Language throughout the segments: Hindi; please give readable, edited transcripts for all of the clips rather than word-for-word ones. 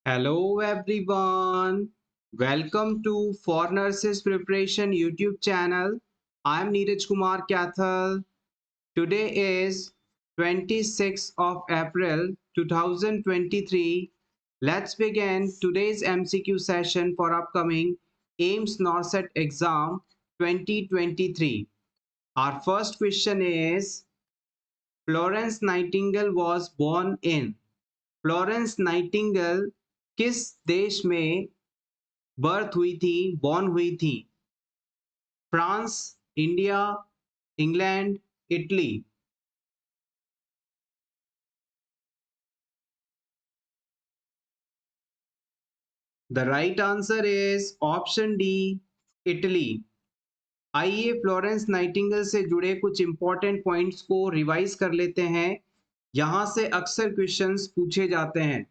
Hello everyone. Welcome to For Nurses Preparation YouTube channel. I am Neeraj Kumar Kathal. Today is 26th of April 2023. Let's begin today's MCQ session for upcoming AIMS NORCET exam 2023. Our first question is Florence Nightingale was born in Florence Nightingale किस देश में बर्थ हुई थी, बॉर्न हुई थी? France, India, England, Italy. The right answer is option D, Italy. आइए फ्लोरेंस नाइटिंगेल से जुड़े कुछ इंपॉर्टेंट पॉइंट्स को रिवाइज कर लेते हैं। यहां से अक्सर क्वेश्चंस पूछे जाते हैं।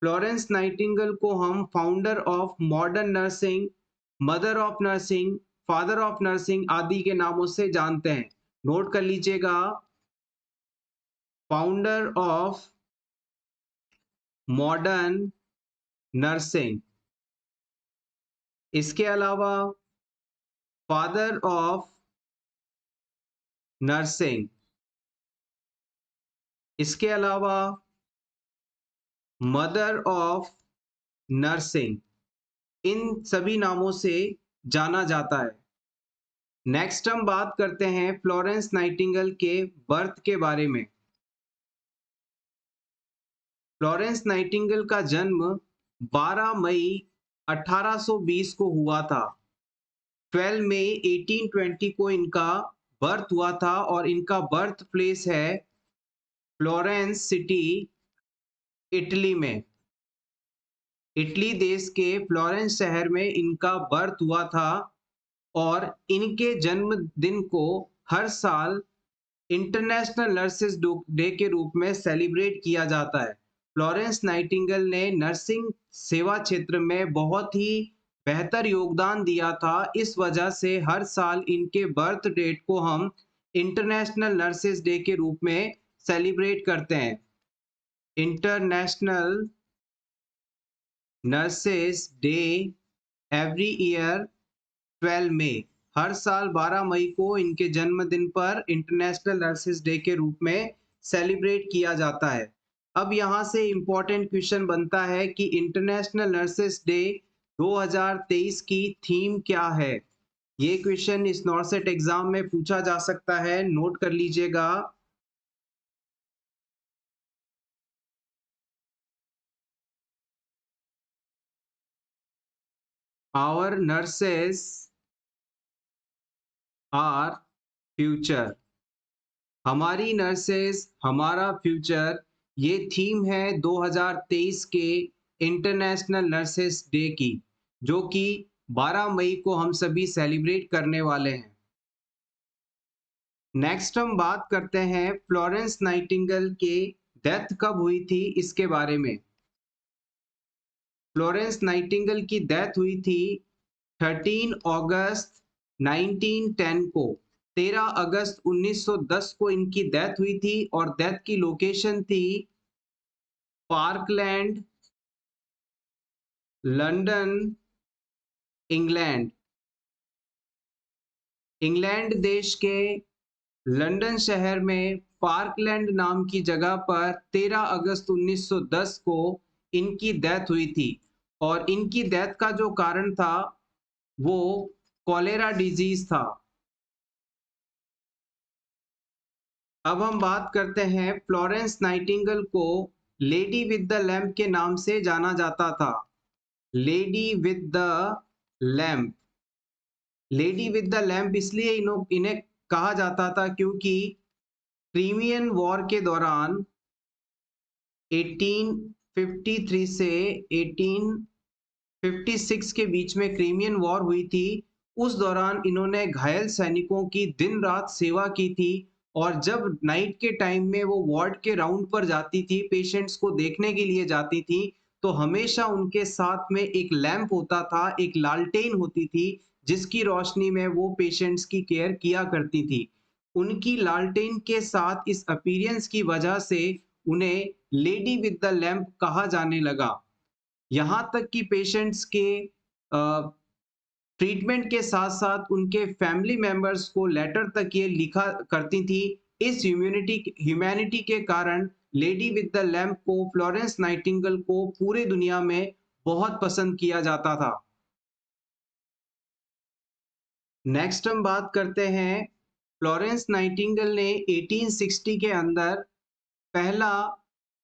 फ्लोरेंस नाइटिंगेल को हम founder of modern nursing, mother of nursing, father of nursing आदि के नामों से जानते हैं। नोट कर लीजिएगा, फाउंडर ऑफ मॉडर्न नर्सिंग, इसके अलावा फादर ऑफ नर्सिंग, इसके अलावा मदर ऑफ नर्सिंग, इन सभी नामों से जाना जाता है। नेक्स्ट हम बात करते हैं फ्लोरेंस नाइटिंगेल के बर्थ के बारे में। फ्लोरेंस नाइटिंगेल का जन्म 12 मई 1820 को हुआ था। 12 मई 1820 को इनका बर्थ हुआ था और इनका बर्थ प्लेस है फ्लोरेंस सिटी, इटली में। इटली देश के फ्लोरेंस शहर में इनका बर्थ हुआ था और इनके जन्मदिन को हर साल इंटरनेशनल नर्सेस डे के रूप में सेलिब्रेट किया जाता है। फ्लोरेंस नाइटिंगेल ने नर्सिंग सेवा क्षेत्र में बहुत ही बेहतर योगदान दिया था। इस वजह से हर साल इनके बर्थ डेट को हम इंटरनेशनल नर्सेस डे के रूप में सेलिब्रेट करते हैं। International nurses day every year 12 मई, हर साल 12 मई को इनके जन्मदिन पर इंटरनेशनल नर्सेस डे के रूप में सेलिब्रेट किया जाता है। अब यहाँ से इंपॉर्टेंट क्वेश्चन बनता है कि इंटरनेशनल नर्सेस डे 2023 की थीम क्या है? ये क्वेश्चन इस नॉर्सेट एग्जाम में पूछा जा सकता है, नोट कर लीजिएगा। आवर नर्सेस आर फ्यूचर, हमारी नर्सेस हमारा फ्यूचर, ये थीम है 2023 के इंटरनेशनल नर्सेस डे की, जो कि 12 मई को हम सभी सेलिब्रेट करने वाले हैं। नेक्स्ट हम बात करते हैं फ्लोरेंस नाइटिंगेल के डेथ कब हुई थी, इसके बारे में। फ्लोरेंस नाइटिंगेल की डेथ हुई थी 13 अगस्त 1910 को। 13 अगस्त 1910 को इनकी डेथ हुई थी और डेथ की लोकेशन थी पार्कलैंड, लंदन, इंग्लैंड। इंग्लैंड देश के लंदन शहर में पार्कलैंड नाम की जगह पर 13 अगस्त 1910 को इनकी डेथ हुई थी और इनकी डेथ का जो कारण था वो कॉलेरा डिजीज था। अब हम बात करते हैं फ्लोरेंस नाइटिंगेल को लेडी विद द लैम्प के नाम से जाना जाता था। Lady with the lamp, lady with the lamp इसलिए इन्हें कहा जाता था क्योंकि क्रीमियन वॉर के दौरान 1853 से 1856 के बीच में क्रीमियन वॉर हुई थी। उस दौरान इन्होंने घायल सैनिकों की दिन रात सेवा की थी और जब नाइट के टाइम में वो वार्ड के राउंड पर जाती थी, पेशेंट्स को देखने के लिए जाती थी, तो हमेशा उनके साथ में एक लैंप होता था, एक लालटेन होती थी, जिसकी रोशनी में वो पेशेंट्स की केयर किया करती थी। उनकी लालटेन के साथ इस अपीयरेंस की वजह से उन्हें लेडी विद द लैंप कहा जाने लगा। यहाँ तक कि पेशेंट्स के ट्रीटमेंट के साथ साथ उनके फैमिली मेंबर्स को लेटर तक ये लिखा करती थी। इस ह्यूमैनिटी के कारण लेडी विद द लैम्प को, फ्लोरेंस नाइटिंगेल को पूरे दुनिया में बहुत पसंद किया जाता था। नेक्स्ट हम बात करते हैं, फ्लोरेंस नाइटिंगेल ने 1860 के अंदर पहला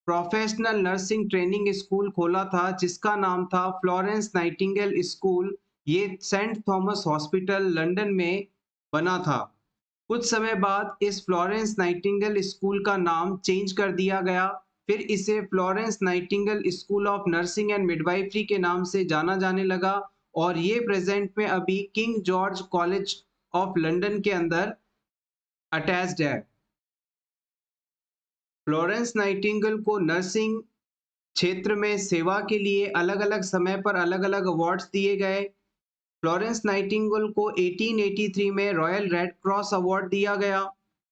प्रोफेशनल नर्सिंग ट्रेनिंग स्कूल खोला था जिसका नाम था फ्लोरेंस नाइटिंगेल स्कूल। ये सेंट थॉमस हॉस्पिटल लंदन में बना था। कुछ समय बाद इस फ्लोरेंस नाइटिंगेल स्कूल का नाम चेंज कर दिया गया। फिर इसे Florence Nightingale school of nursing and midwifery के नाम से जाना जाने लगा और ये प्रेजेंट में अभी king George college of London के अंदर अटैच्ड है। फ्लोरेंस नाइटिंगेल को नर्सिंग क्षेत्र में सेवा के लिए अलग-अलग समय पर अलग-अलग अवार्ड्स दिए गए। फ्लोरेंस नाइटिंगेल को 1883 में रॉयल रेड क्रॉस अवार्ड दिया गया।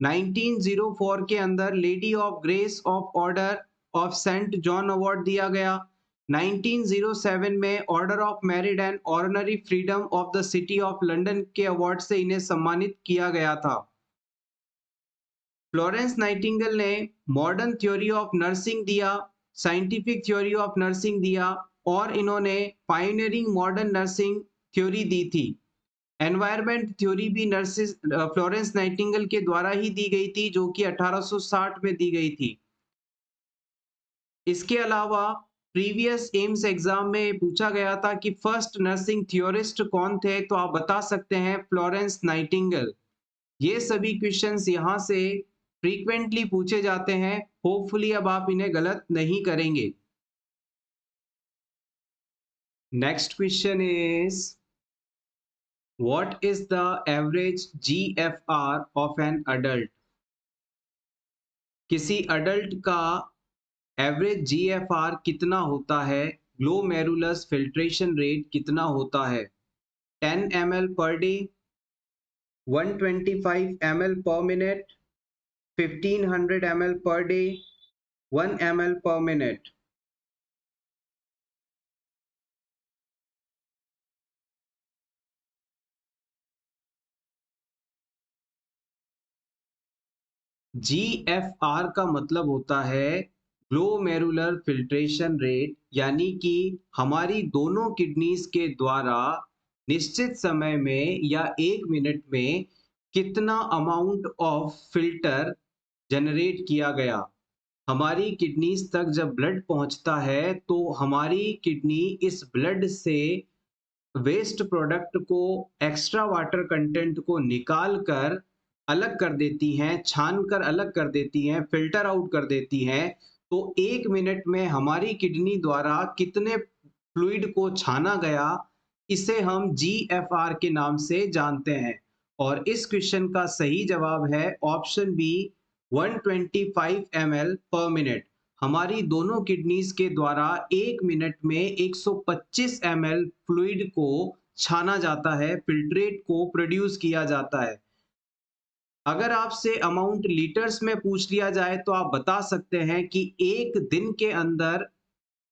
1904 के अंदर lady of grace of order of Saint John award दिया गया। 1907 में order of merit and honorary freedom of the city of London के अवार्ड से इन्हें सम्मानित किया गया था। फ्लोरेंस नाइटिंगेल ने मॉडर्न थ्योरी ऑफ नर्सिंग दिया, साइंटिफिक थ्योरी ऑफ नर्सिंग दिया और इन्होंने पायनियरिंग मॉडर्न नर्सिंग थ्योरी दी थी। एनवायरनमेंट थ्योरी भी नर्सिस फ्लोरेंस नाइटिंगेल के द्वारा ही दी गई थी जो कि 1860 में दी गई थी। इसके अलावा प्रीवियस एम्स एग्जाम में पूछा गया था कि फर्स्ट नर्सिंग थ्योरिस्ट कौन थे, तो आप बता सकते हैं फ्लोरेंस नाइटिंगेल। ये सभी क्वेश्चंस यहाँ से फ्रीक्वेंटली पूछे जाते हैं। होपफुली अब आप इन्हें गलत नहीं करेंगे। Next question is, what is the average GFR of an adult? किसी अडल्ट का एवरेज GFR कितना होता है? ग्लोमेरुलस फिल्ट्रेशन रेट कितना होता है? 10 ml पर डे, 125 ml पर minute, 1500 ml per day, 1 ml per minute. GFR का मतलब होता है ग्लोमेरुलर फिल्ट्रेशन रेट, यानी कि हमारी दोनों किडनीज के द्वारा निश्चित समय में या 1 मिनट में कितना अमाउंट ऑफ फिल्टर जनरेट किया गया। हमारी किडनीज तक जब ब्लड पहुंचता है तो हमारी किडनी इस ब्लड से वेस्ट प्रोडक्ट को, एक्स्ट्रा वाटर कंटेंट को निकाल कर अलग कर देती हैं, छान कर अलग कर देती हैं, फिल्टर आउट कर देती हैं। तो 1 मिनट में हमारी किडनी द्वारा कितने फ्लूइड को छाना गया, इसे हम GFR के नाम से जानते हैं। और इस क्वेश्चन का सही जवाब है ऑप्शन बी, 125 ml पर मिनट। हमारी दोनों किडनीज के द्वारा 1 मिनट में 125 ml फ्लूइड को छाना जाता है, फिल्ट्रेट को प्रोड्यूस किया जाता है। अगर आपसे अमाउंट लीटर्स में पूछ लिया जाए तो आप बता सकते हैं कि एक दिन के अंदर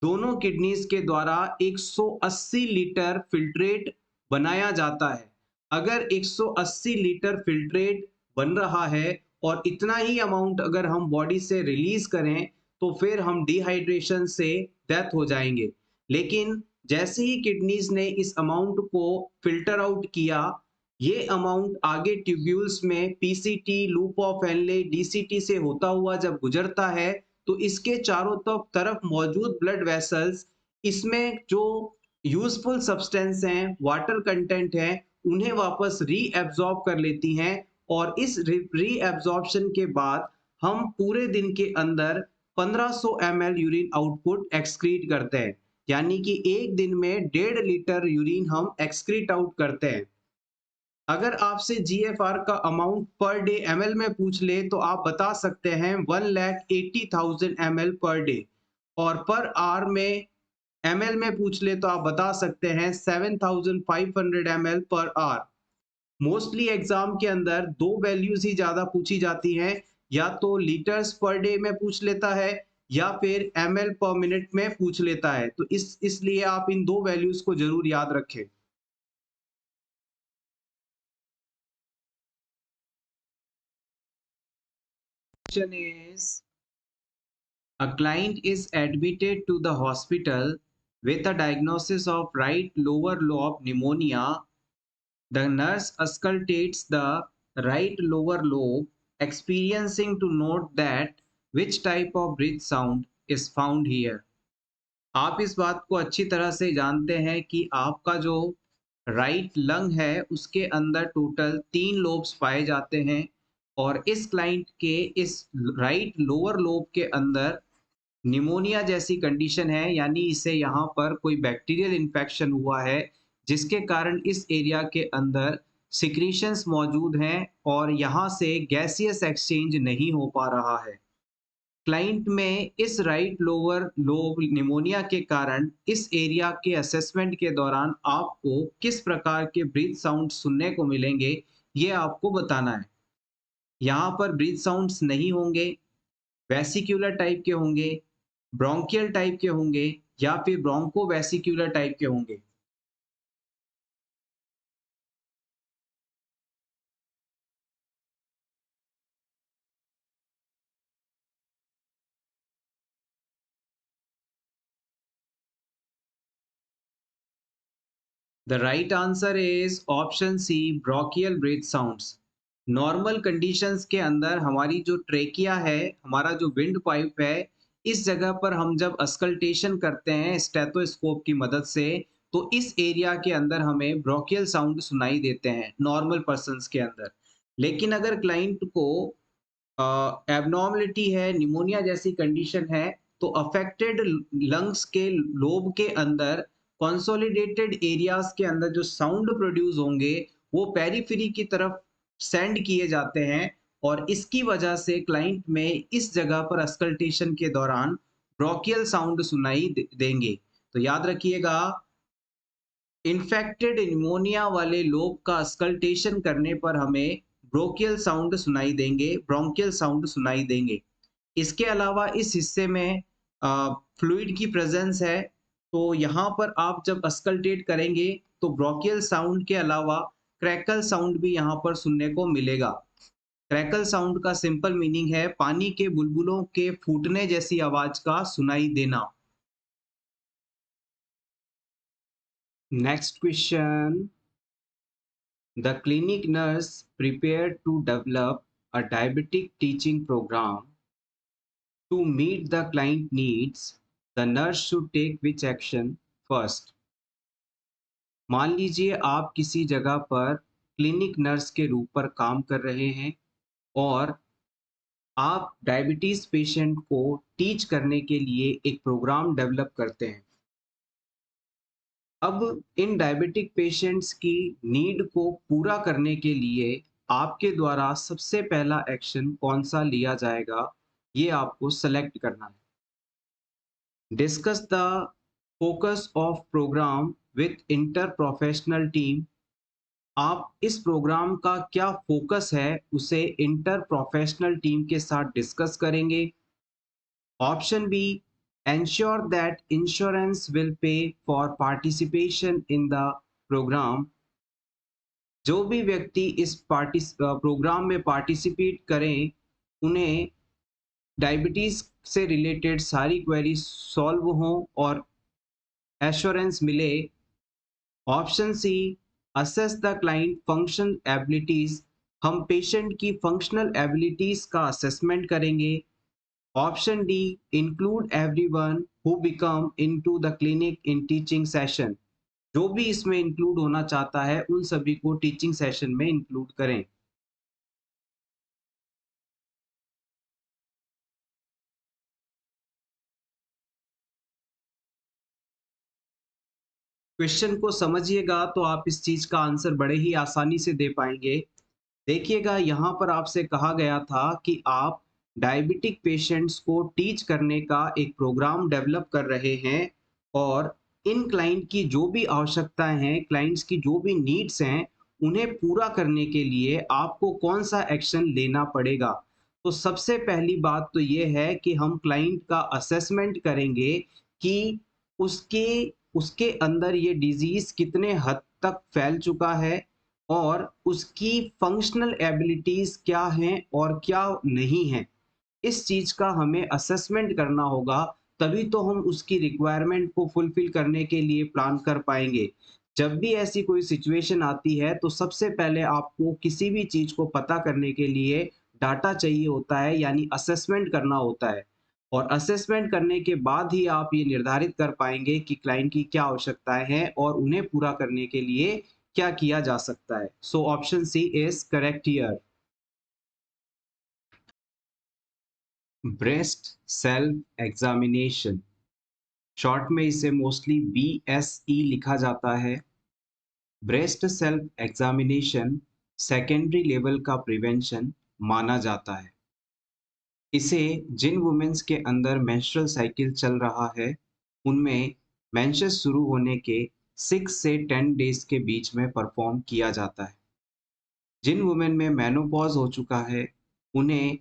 दोनों किडनीज के द्वारा 180 लीटर फिल्ट्रेट बनाया जाता है। अगर 180 लीटर फिल्ट्रेट बन रहा है और इतना ही अमाउंट अगर हम बॉडी से रिलीज करें तो फिर हम डिहाइड्रेशन से डेथ हो जाएंगे। लेकिन जैसे ही किडनीज ने इस अमाउंट को फिल्टर आउट किया, ये अमाउंट आगे ट्यूब्यूल्स में PCT, loop of Henle, DCT से होता हुआ जब गुजरता है तो इसके चारों तरफ मौजूद ब्लड वेसल्स इसमें जो यूजफुल सब्सटेंस हैं, वाटर कंटेंट है, उन्हें वापस रीएब्जॉर्ब कर लेती हैं और इस रीएब्जॉर्प्शन के बाद हम पूरे दिन के अंदर 1500 ml यूरिन आउटपुट एक्सक्रीट करते हैं। यानी कि एक दिन में 1.5 लीटर यूरिन हम एक्सक्रीट आउट करते हैं। अगर आपसे GFR का अमाउंट पर डे ml में पूछ ले तो आप बता सकते हैं 1,80,000 ml पर डे, और पर आवर में ml में पूछ ले तो आप बता सकते हैं 7,500 ml per hour. Mostly exam के अंदर दो वैल्यूज ही ज्यादा पूछी जाती हैं, या तो लीटर्स पर डे में पूछ लेता है या फिर ml पर मिनट में पूछ लेता है। तो इसलिए आप इन दो वैल्यूज को जरूर याद रखें। Question is, a client is admitted to the hospital with a diagnosis of right lower lobe pneumonia. The nurse auscultates the right lower lobe, experiencing to note that which type of breath sound is found here. आप इस बात को अच्छी तरह से जानते हैं कि आपका जो राइट लंग है उसके अंदर टोटल 3 लोब्स पाए जाते हैं और इस क्लाइंट के इस राइट लोअर लोब के अंदर निमोनिया जैसी कंडीशन है, यानी इसे यहाँ पर कोई बैक्टीरियल इन्फेक्शन हुआ है जिसके कारण इस एरिया के अंदर सिक्रीशंस मौजूद हैं और यहाँ से गैसियस एक्सचेंज नहीं हो पा रहा है। क्लाइंट में इस राइट लोअर लोब निमोनिया के कारण इस एरिया के असेसमेंट के दौरान आपको किस प्रकार के ब्रीथ साउंड सुनने को मिलेंगे, ये आपको बताना है। यहाँ पर ब्रीथ साउंड्स नहीं होंगे, वेसिक्यूलर टाइप के होंगे, ब्रोंकियल टाइप के होंगे या फिर ब्रोंको वेसिक्यूलर टाइप के होंगे। The right answer is option C, bronchial breath sounds. Normal conditions के अंदर हमारी जो ट्रेकिया है, हमारा जो विंड पाइप है, इस जगह पर हम जब अस्कल्टेशन करते हैं स्टेथोस्कोप की मदद से, तो इस एरिया के अंदर हमें ब्रोंकियल साउंड सुनाई देते हैं नॉर्मल पर्सन्स के अंदर। लेकिन अगर क्लाइंट को एबनॉर्मलिटी है, निमोनिया जैसी कंडीशन है, तो अफेक्टेड लंग्स के लोब के अंदर कंसोलिडेटेड एरियाज के अंदर जो साउंड प्रोड्यूस होंगे वो पेरिफेरी की तरफ सेंड किए जाते हैं और इसकी वजह से क्लाइंट में इस जगह पर अस्कल्टेशन के दौरान ब्रोंकियल साउंड सुनाई देंगे। तो याद रखिएगा, इन्फेक्टेड निमोनिया वाले लोब का अस्कल्टेशन करने पर हमें ब्रोंकियल साउंड सुनाई देंगे, ब्रोंकियल साउंड सुनाई देंगे। इसके अलावा इस हिस्से में फ्लूइड की प्रेजेंस है, तो यहाँ पर आप जब अस्कल्टेट करेंगे तो ब्रोंकियल साउंड के अलावा क्रैकल साउंड भी यहाँ पर सुनने को मिलेगा। क्रैकल साउंड का सिंपल मीनिंग है पानी के बुलबुलों के फूटने जैसी आवाज का सुनाई देना। Next question, the clinic nurse prepared to develop a diabetic teaching program to meet the client needs. The nurse should take which action first? मान लीजिए आप किसी जगह पर क्लिनिक नर्स के रूप पर काम कर रहे हैं और आप डायबिटीज पेशेंट को टीच करने के लिए एक प्रोग्राम डेवलप करते हैं। अब इन डायबिटिक पेशेंट्स की नीड को पूरा करने के लिए आपके द्वारा सबसे पहला एक्शन कौन सा लिया जाएगा, ये आपको सेलेक्ट करना है। Discuss the focus of program with inter professional team. आप इस प्रोग्राम का क्या फोकस है उसे इंटर प्रोफेशनल टीम के साथ डिस्कस करेंगे। Option B, ensure that insurance will pay for participation in the program। जो भी व्यक्ति इस प्रोग्राम में पार्टिसिपेट करें उन्हें डायबिटीज से रिलेटेड सारी क्वेरीज सॉल्व हों और एश्योरेंस मिले। Option C, assess the client function abilities. हम पेशेंट की फंक्शनल एबिलिटीज का असेसमेंट करेंगे। Option D, include everyone who become into the clinic in teaching session. जो भी इसमें इंक्लूड होना चाहता है उन सभी को टीचिंग सेशन में इंक्लूड करें। क्वेश्चन को समझिएगा तो आप इस चीज का आंसर बड़े ही आसानी से दे पाएंगे। देखिएगा, यहाँ पर आपसे कहा गया था कि आप डायबिटिक पेशेंट्स को टीच करने का एक प्रोग्राम डेवलप कर रहे हैं और इन क्लाइंट की जो भी आवश्यकताएं हैं, क्लाइंट्स की जो भी नीड्स हैं, उन्हें पूरा करने के लिए आपको कौन सा एक्शन लेना पड़ेगा। तो सबसे पहली बात तो ये है कि हम क्लाइंट का असेसमेंट करेंगे कि उसके उसके अंदर ये डिजीज कितने हद तक फैल चुका है और उसकी फंक्शनल एबिलिटीज क्या हैं और क्या नहीं हैं। इस चीज का हमें असेसमेंट करना होगा, तभी तो हम उसकी रिक्वायरमेंट को फुलफिल करने के लिए प्लान कर पाएंगे। जब भी ऐसी कोई सिचुएशन आती है तो सबसे पहले आपको किसी भी चीज को पता करने के लिए डाटा चाहिए होता है, यानी असेसमेंट करना होता है। और असेसमेंट करने के बाद ही आप ये निर्धारित कर पाएंगे कि क्लाइंट की क्या आवश्यकताएं हैं और उन्हें पूरा करने के लिए क्या किया जा सकता है। So option C is correct here. Breast self examination, short में इसे मोस्टली BSE लिखा जाता है। Breast self examination secondary level का प्रिवेंशन माना जाता है। इसे जिन वुमेन्स के अंदर मेंस्ट्रुअल साइकिल चल रहा है उनमें मेंसेस शुरू होने के 6 से 10 डेज के बीच में परफॉर्म किया जाता है। जिन वुमेन में मेनोपॉज हो चुका है उन्हें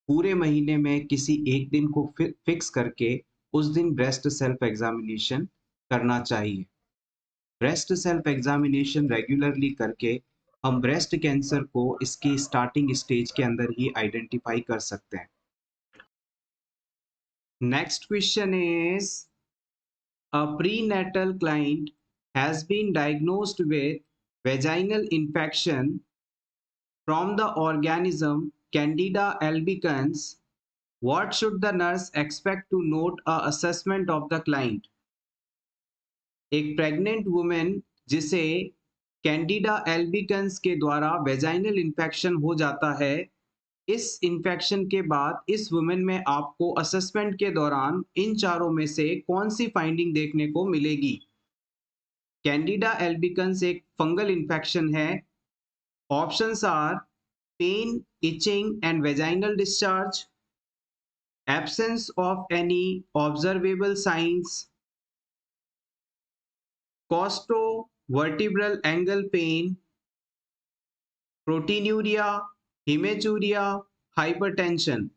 पूरे महीने में किसी एक दिन को फिक्स करके उस दिन ब्रेस्ट सेल्फ एग्जामिनेशन करना चाहिए। ब्रेस्ट सेल्फ एग्जामिनेशन रेगुलरली करके हम ब्रेस्ट कैंसर को इसकी स्टार्टिंग स्टेज के अंदर ही आइडेंटिफाई कर सकते हैं। Next question is, a prenatal client has been diagnosed with vaginal infection from the organism Candida albicans. What should the nurse expect to note a assessment of the client? एक प्रेग्नेंट वुमेन जिसे कैंडिडा एल्बिकन्स के द्वारा वेजाइनल इन्फेक्शन हो जाता है, इस इन्फेक्शन के बाद इस वुमेन में आपको असेसमेंट के दौरान इन चारों में से कौन सी फाइंडिंग देखने को मिलेगी? कैंडिडा एल्बिकन्स एक फंगल इन्फेक्शन है। Options are pain, itching and vaginal discharge, absence of any observable signs, costovertebral angle pain, proteinuria, hematuria, hypertension.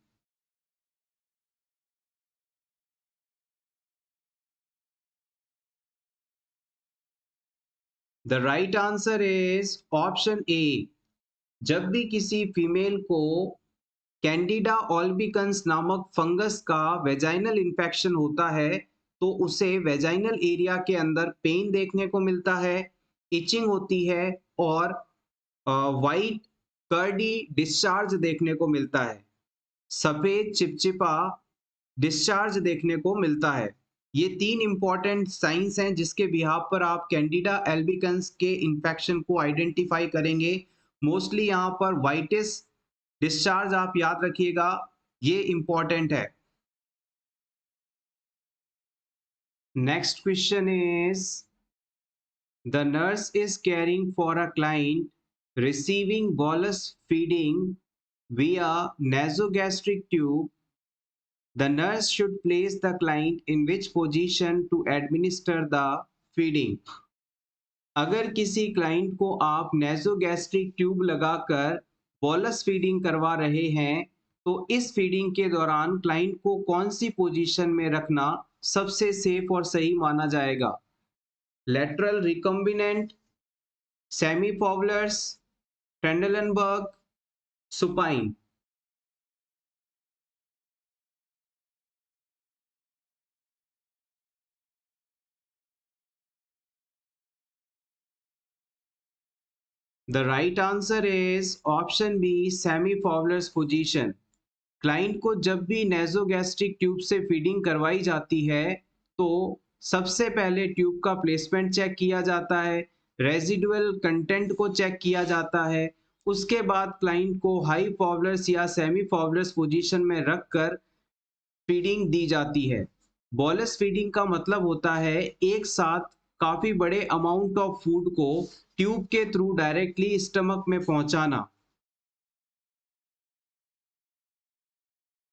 The right answer is option A. जब भी किसी फीमेल को कैंडिडा ऑल्बिकन्स नामक फंगस का वेजाइनल इन्फेक्शन होता है तो उसे वेजाइनल एरिया के अंदर पेन देखने को मिलता है, इचिंग होती है और वाइट कर्डी डिस्चार्ज देखने को मिलता है। सफेद चिपचिपा डिस्चार्ज देखने को मिलता है। ये 3 इंपॉर्टेंट साइंस हैं जिसके बिहाफ पर आप कैंडिडा एल्बिकन्स के इन्फेक्शन को आइडेंटिफाई करेंगे। मोस्टली यहाँ पर वाइटिस डिस्चार्ज आप याद रखिएगा, ये इंपॉर्टेंट है। Next question is, the nurse is caring for a client receiving bolus feeding via nasogastric tube. The nurse should place the client in which position to administer the feeding. अगर किसी क्लाइंट को आप नेसोगैस्ट्रिक ट्यूब लगाकर बोलस फीडिंग करवा रहे हैं तो इस फीडिंग के दौरान क्लाइंट को कौन सी पोजीशन में रखना सबसे सेफ और सही माना जाएगा? Lateral recumbent, semi Fowler's, Trendelenburg, supine. The right answer is option B, semi Fowler's position. Client को जब भी नेसोगैस्ट्रिक ट्यूब से फीडिंग करवाई जाती है तो सबसे पहले ट्यूब का प्लेसमेंट चेक किया जाता है, रेजिडुअल कंटेंट को चेक किया जाता है, उसके बाद क्लाइंट को हाई फॉवलर्स या सेमी फॉवलर्स पोजीशन में रखकर फीडिंग दी जाती है। बोलस फीडिंग का मतलब होता है एक साथ काफी बड़े अमाउंट ऑफ फूड को ट्यूब के थ्रू डायरेक्टली स्टमक में पहुंचाना।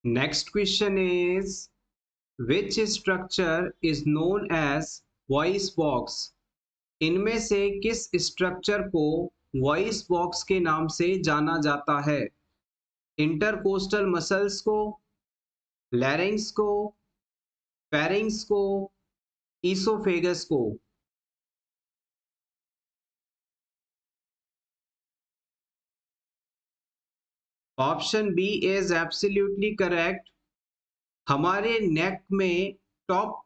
Next question is, which structure is known as voice box? इनमें से किस स्ट्रक्चर को वॉइस बॉक्स के नाम से जाना जाता है? इंटरकोस्टल मसल्स को, लैरिंग्स को, फेरिंग्स को, ईसोफेगस को? Option B is absolutely correct. हमारे नेक में टॉप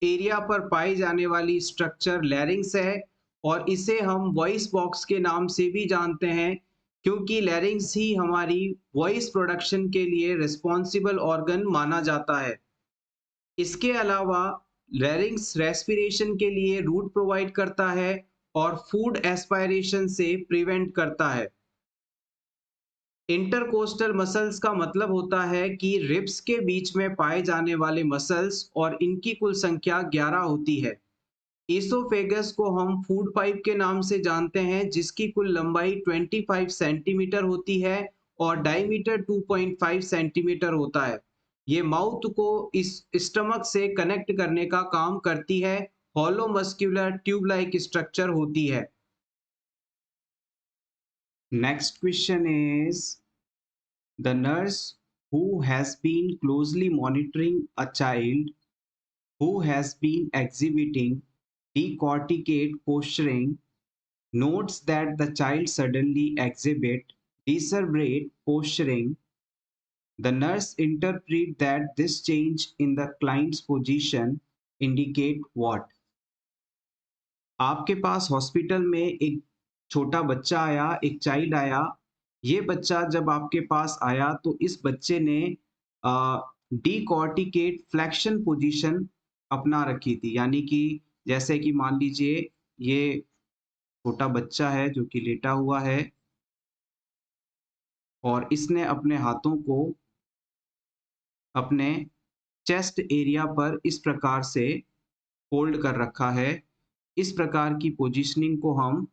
एरिया पर पाई जाने वाली स्ट्रक्चर लैरिंग्स है और इसे हम वॉइस बॉक्स के नाम से भी जानते हैं, क्योंकि लैरिंग्स ही हमारी वॉइस प्रोडक्शन के लिए रिस्पॉन्सिबल ऑर्गन माना जाता है। इसके अलावा लैरिंग्स रेस्पिरेशन के लिए रूट प्रोवाइड करता है और फूड एस्पायरेशन से प्रिवेंट करता है। इंटरकोस्टल मसल्स का मतलब होता है कि रिब्स के बीच में पाए जाने वाले मसल्स और इनकी कुल संख्या 11 होती है। ईसोफेगस को हम फूड पाइप के नाम से जानते हैं, जिसकी कुल लंबाई 25 सेंटीमीटर होती है और डायमीटर 2.5 सेंटीमीटर होता है। ये माउथ को इस स्टमक से कनेक्ट करने का काम करती है। Hollow muscular tube like structure होती है। Next question is the nurse who has been closely monitoring a child who has been exhibiting decorticate posturing notes that the child suddenly exhibit decelerate posturing. The nurse interpret that this change in the client's position indicate what? आपके पास हॉस्पिटल में एक छोटा बच्चा आया, एक चाइल्ड आया। ये बच्चा जब आपके पास आया तो इस बच्चे ने डीकॉर्टिकेट फ्लेक्शन पोजीशन अपना रखी थी, यानी कि जैसे कि मान लीजिए ये छोटा बच्चा है जो कि लेटा हुआ है और इसने अपने हाथों को अपने चेस्ट एरिया पर इस प्रकार से फोल्ड कर रखा है। इस प्रकार की पोजीशनिंग को हम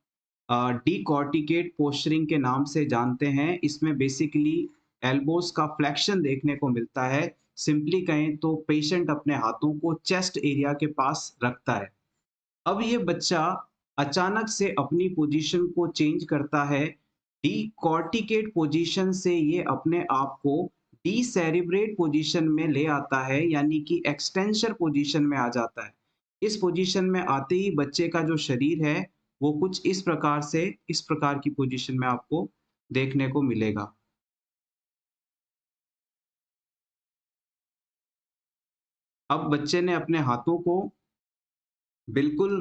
डीकॉर्टिकेट पोस्चरिंग के नाम से जानते हैं। इसमें बेसिकली एल्बोस का फ्लेक्शन देखने को मिलता है। सिंपली कहें तो पेशेंट अपने हाथों को चेस्ट एरिया के पास रखता है। अब ये बच्चा अचानक से अपनी पोजीशन को चेंज करता है। डीकॉर्टिकेट पोजीशन से ये अपने आप को डीसेरिब्रेट पोजीशन में ले आता है, यानी कि एक्सटेंशन पोजीशन में आ जाता है। इस पोजीशन में आते ही बच्चे का जो शरीर है वो कुछ इस प्रकार से इस प्रकार की पोजीशन में आपको देखने को मिलेगा। अब बच्चे ने अपने हाथों को बिल्कुल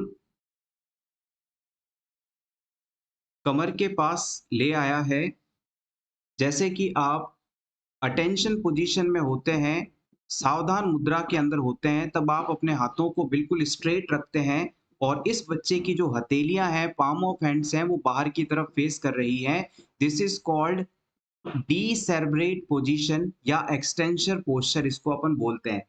कमर के पास ले आया है। जैसे कि आप अटेंशन पोजीशन में होते हैं, सावधान मुद्रा के अंदर होते हैं, तब आप अपने हाथों को बिल्कुल स्ट्रेट रखते हैं और इस बच्चे की जो हथेलियां हैं, पाम ऑफ हैंड्स हैं, वो बाहर की तरफ फेस कर रही हैं। दिस इज कॉल्ड डीसेरेब्रेट पोजीशन या एक्सटेंशन पोस्चर, इसको अपन बोलते हैं।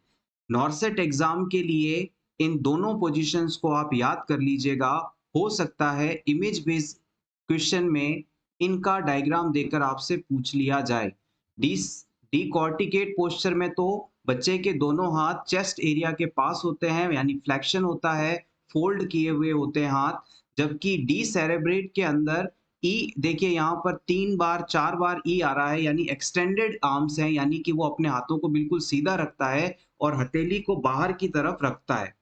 नॉर्सेट एग्जाम के लिए इन दोनों पोजीशंस को आप याद कर लीजिएगा। हो सकता है इमेज बेस्ड क्वेश्चन में इनका डायग्राम देकर आपसे पूछ लिया जाए। डी डीकॉर्टिकेट पोस्चर में तो बच्चे के दोनों हाथ चेस्ट एरिया के पास होते हैं, यानी फ्लेक्शन होता है, फोल्ड किए हुए होते हैं हाथ। जबकि डीसेरेब्रेट के अंदर ई देखिए यहाँ पर 3 बार 4 बार ई आ रहा है, यानी एक्सटेंडेड आर्म्स हैं, यानी कि वो अपने हाथों को बिल्कुल सीधा रखता है और हथेली को बाहर की तरफ रखता है।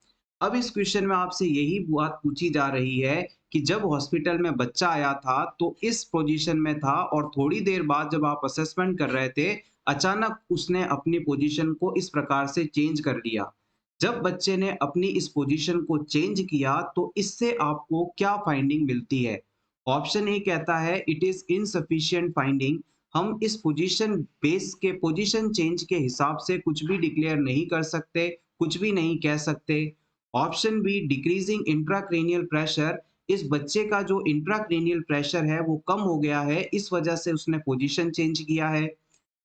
अब इस क्वेश्चन में आपसे यही बात पूछी जा रही है कि जब हॉस्पिटल में बच्चा आया था तो इस पोजीशन में था और थोड़ी देर बाद जब आप असेसमेंट कर रहे थे, अचानक उसने अपनी पोजीशन को इस प्रकार से चेंज कर लिया। जब बच्चे ने अपनी इस पोजीशन को चेंज किया तो इससे आपको क्या फाइंडिंग मिलती है? ऑप्शन ए कहता है इट इज इनसफिशिएंट फाइंडिंग। हम इस पोजीशन बेस के पोजीशन चेंज के हिसाब से कुछ भी डिक्लेयर नहीं कर सकते, कुछ भी नहीं कह सकते। Option B decreasing intracranial pressure, इस बच्चे का जो इंट्राक्रेनियल प्रेशर है वो कम हो गया है, इस वजह से उसने पोजीशन चेंज किया है।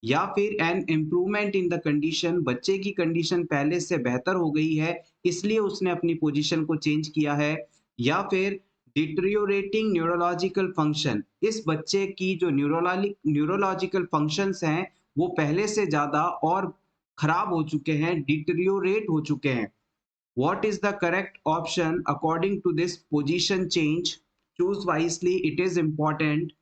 या फिर an improvement in the condition, बच्चे की कंडीशन पहले से बेहतर हो गई है इसलिए उसने अपनी पोजीशन को चेंज किया है। या फिर डिटेरियोरेटिंग न्यूरोलॉजिकल फंक्शन, इस बच्चे की जो न्यूरोलॉजिकल फंक्शंस हैं वो पहले से ज्यादा और खराब हो चुके हैं, डिटेरियोरेट हो चुके हैं। What is the correct option according to this position change? Choose wisely, it is important.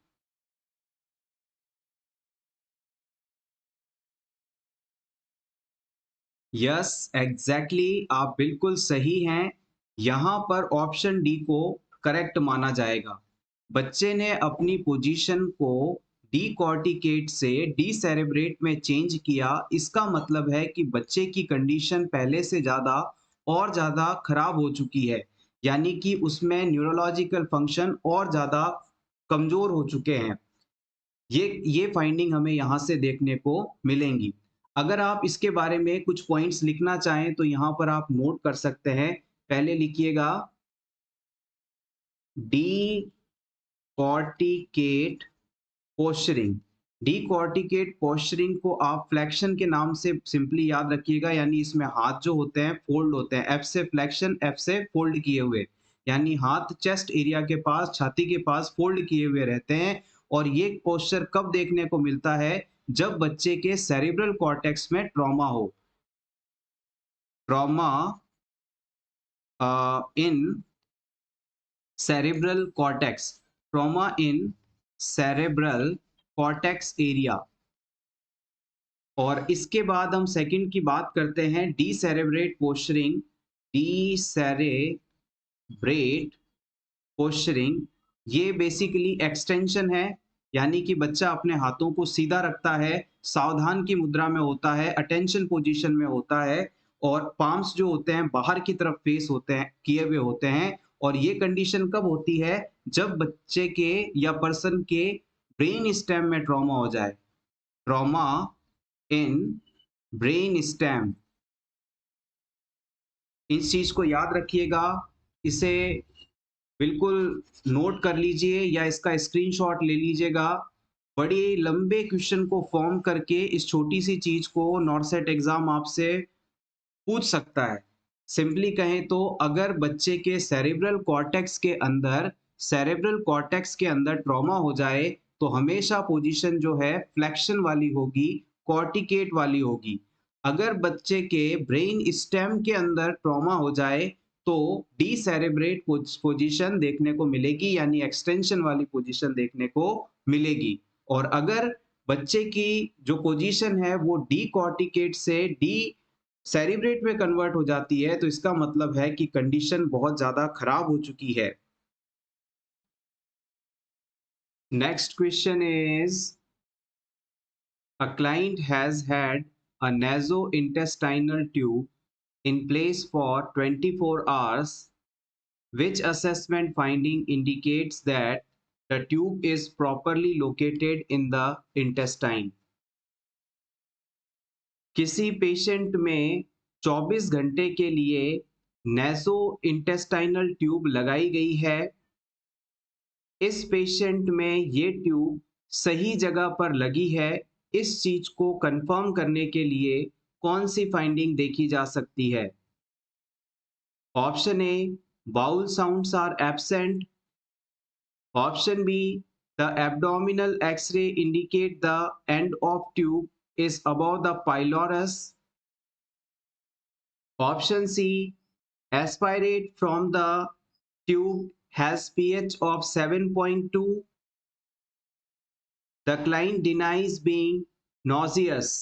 Yes exactly, आप बिल्कुल सही हैं। यहाँ पर ऑप्शन डी को करेक्ट माना जाएगा। बच्चे ने अपनी पोजीशन को डीकॉर्टिकेट से डीसेरेब्रेट में चेंज किया। इसका मतलब है कि बच्चे की कंडीशन पहले से ज़्यादा और ज़्यादा खराब हो चुकी है, यानी कि उसमें न्यूरोलॉजिकल फंक्शन और ज़्यादा कमज़ोर हो चुके हैं। ये फाइंडिंग हमें यहाँ से देखने को मिलेंगी। अगर आप इसके बारे में कुछ पॉइंट्स लिखना चाहें तो यहाँ पर आप नोट कर सकते हैं। पहले लिखिएगा डीकॉर्टिकेट पोस्चरिंग। डीकॉर्टिकेट पोस्चरिंग को आप फ्लेक्शन के नाम से सिंपली याद रखिएगा, यानी इसमें हाथ जो होते हैं फोल्ड होते हैं, एफ से फ्लेक्शन, एफ से फोल्ड किए हुए, यानी हाथ चेस्ट एरिया के पास, छाती के पास फोल्ड किए हुए रहते हैं। और ये पोस्चर कब देखने को मिलता है? जब बच्चे के सेरिब्रल कॉर्टेक्स में ट्रॉमा हो। Trauma in cerebral cortex, trauma in cerebral cortex area। और इसके बाद हम सेकंड की बात करते हैं, डीसेरेब्रेट पोस्चरिंग। डीसेरेब्रेट पोस्चरिंग ये बेसिकली एक्सटेंशन है, यानी कि बच्चा अपने हाथों को सीधा रखता है, सावधान की मुद्रा में होता है, अटेंशन पोजीशन में होता है, और पाम्स जो होते हैं बाहर की तरफ फेस होते हैं, किए हुए होते हैं। और ये कंडीशन कब होती है? जब बच्चे के या पर्सन के ब्रेन स्टेम में ट्रॉमा हो जाए। ट्रॉमा इन ब्रेन स्टेम, इस चीज को याद रखिएगा, इसे बिल्कुल नोट कर लीजिए या इसका स्क्रीनशॉट ले लीजिएगा। बड़े लंबे क्वेश्चन को फॉर्म करके इस छोटी सी चीज को नॉर्सेट एग्जाम आपसे पूछ सकता है। सिंपली कहें तो अगर बच्चे के सेरेब्रल कॉर्टेक्स के अंदर ट्रॉमा हो जाए तो हमेशा पोजीशन जो है फ्लेक्शन वाली होगी, कॉर्टिकेट वाली होगी। अगर बच्चे के ब्रेन स्टेम के अंदर ट्रॉमा हो जाए तो डीसेरेब्रेट पोजीशन देखने को मिलेगी, यानी एक्सटेंशन वाली पोजीशन देखने को मिलेगी। और अगर बच्चे की जो पोजीशन है वो डीकॉर्टिकेट से डी सेरिब्रेट में कन्वर्ट हो जाती है, तो इसका मतलब है कि कंडीशन बहुत ज्यादा खराब हो चुकी है। Next question is, a client has had a nasointestinal tube in place for 24 hours. Which assessment finding indicates that the tube is properly located in the intestine? किसी पेशेंट में 24 घंटे के लिए नेसो इंटेस्टाइनल ट्यूब लगाई गई है। इस पेशेंट में ये ट्यूब सही जगह पर लगी है, इस चीज को कंफर्म करने के लिए कौन सी फाइंडिंग देखी जा सकती है? Option A, bowel sounds are absent. Option B, the abdominal x-ray indicate the end of tube is above the pylorus. Option C, aspirate from the tube has pH of 7.2. The client denies being nauseous.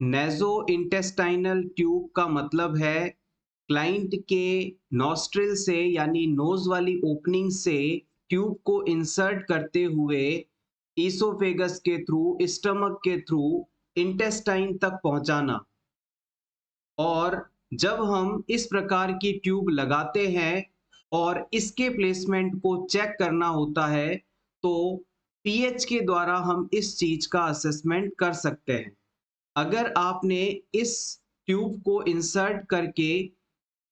नेजो intestinal tube का मतलब है क्लाइंट के नॉस्ट्रिल से, यानी नोज वाली ओपनिंग से ट्यूब को इंसर्ट करते हुए ईसोफेगस के थ्रू, स्टमक के थ्रू इंटेस्टाइन तक पहुंचाना। और जब हम इस प्रकार की ट्यूब लगाते हैं और इसके प्लेसमेंट को चेक करना होता है तो पीएच के द्वारा हम इस चीज का असेसमेंट कर सकते हैं। अगर आपने इस ट्यूब को इंसर्ट करके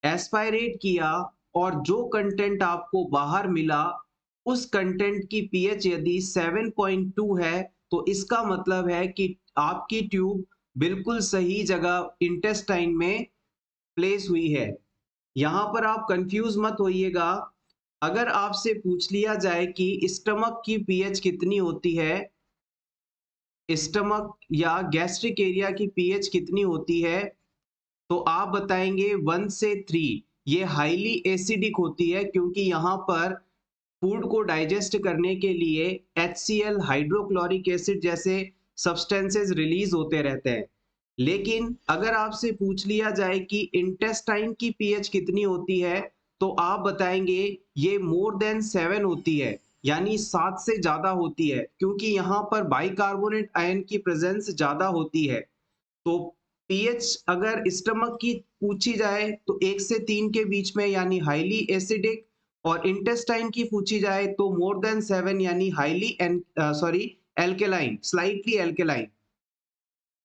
एस्पायरेट किया और जो कंटेंट आपको बाहर मिला उस कंटेंट की पीएच यदि 7.2 है तो इसका मतलब है कि आपकी ट्यूब बिल्कुल सही जगह इंटेस्टाइन में प्लेस हुई है। यहां पर आप कंफ्यूज मत होइएगा। अगर आपसे पूछ लिया जाए कि स्टमक की पीएच कितनी होती है, स्टमक या गैस्ट्रिक एरिया की पीएच कितनी होती है, तो आप बताएंगे 1 से 3। ये हाईली एसिडिक होती है क्योंकि यहाँ पर फूड को डाइजेस्ट करने के लिए HCl हाइड्रोक्लोरिक एसिड जैसे सब्सटेंसेस रिलीज होते रहते हैं। लेकिन अगर आपसे पूछ लिया जाए कि इंटेस्टाइन की पीएच कितनी होती है, तो आप बताएंगे ये मोर देन 7 होती है, यानी 7 से ज्यादा होती है, क्योंकि यहाँ पर बाइकार्बोनेट आयन की प्रेजेंस ज्यादा होती है। तो पीएच अगर स्टमक की पूछी जाए तो 1 से 3 के बीच में, यानी हाईली एसिडिक, और इंटेस्टाइन की पूछी जाए तो मोर देन 7 यानी highly sorry alkaline, slightly alkaline.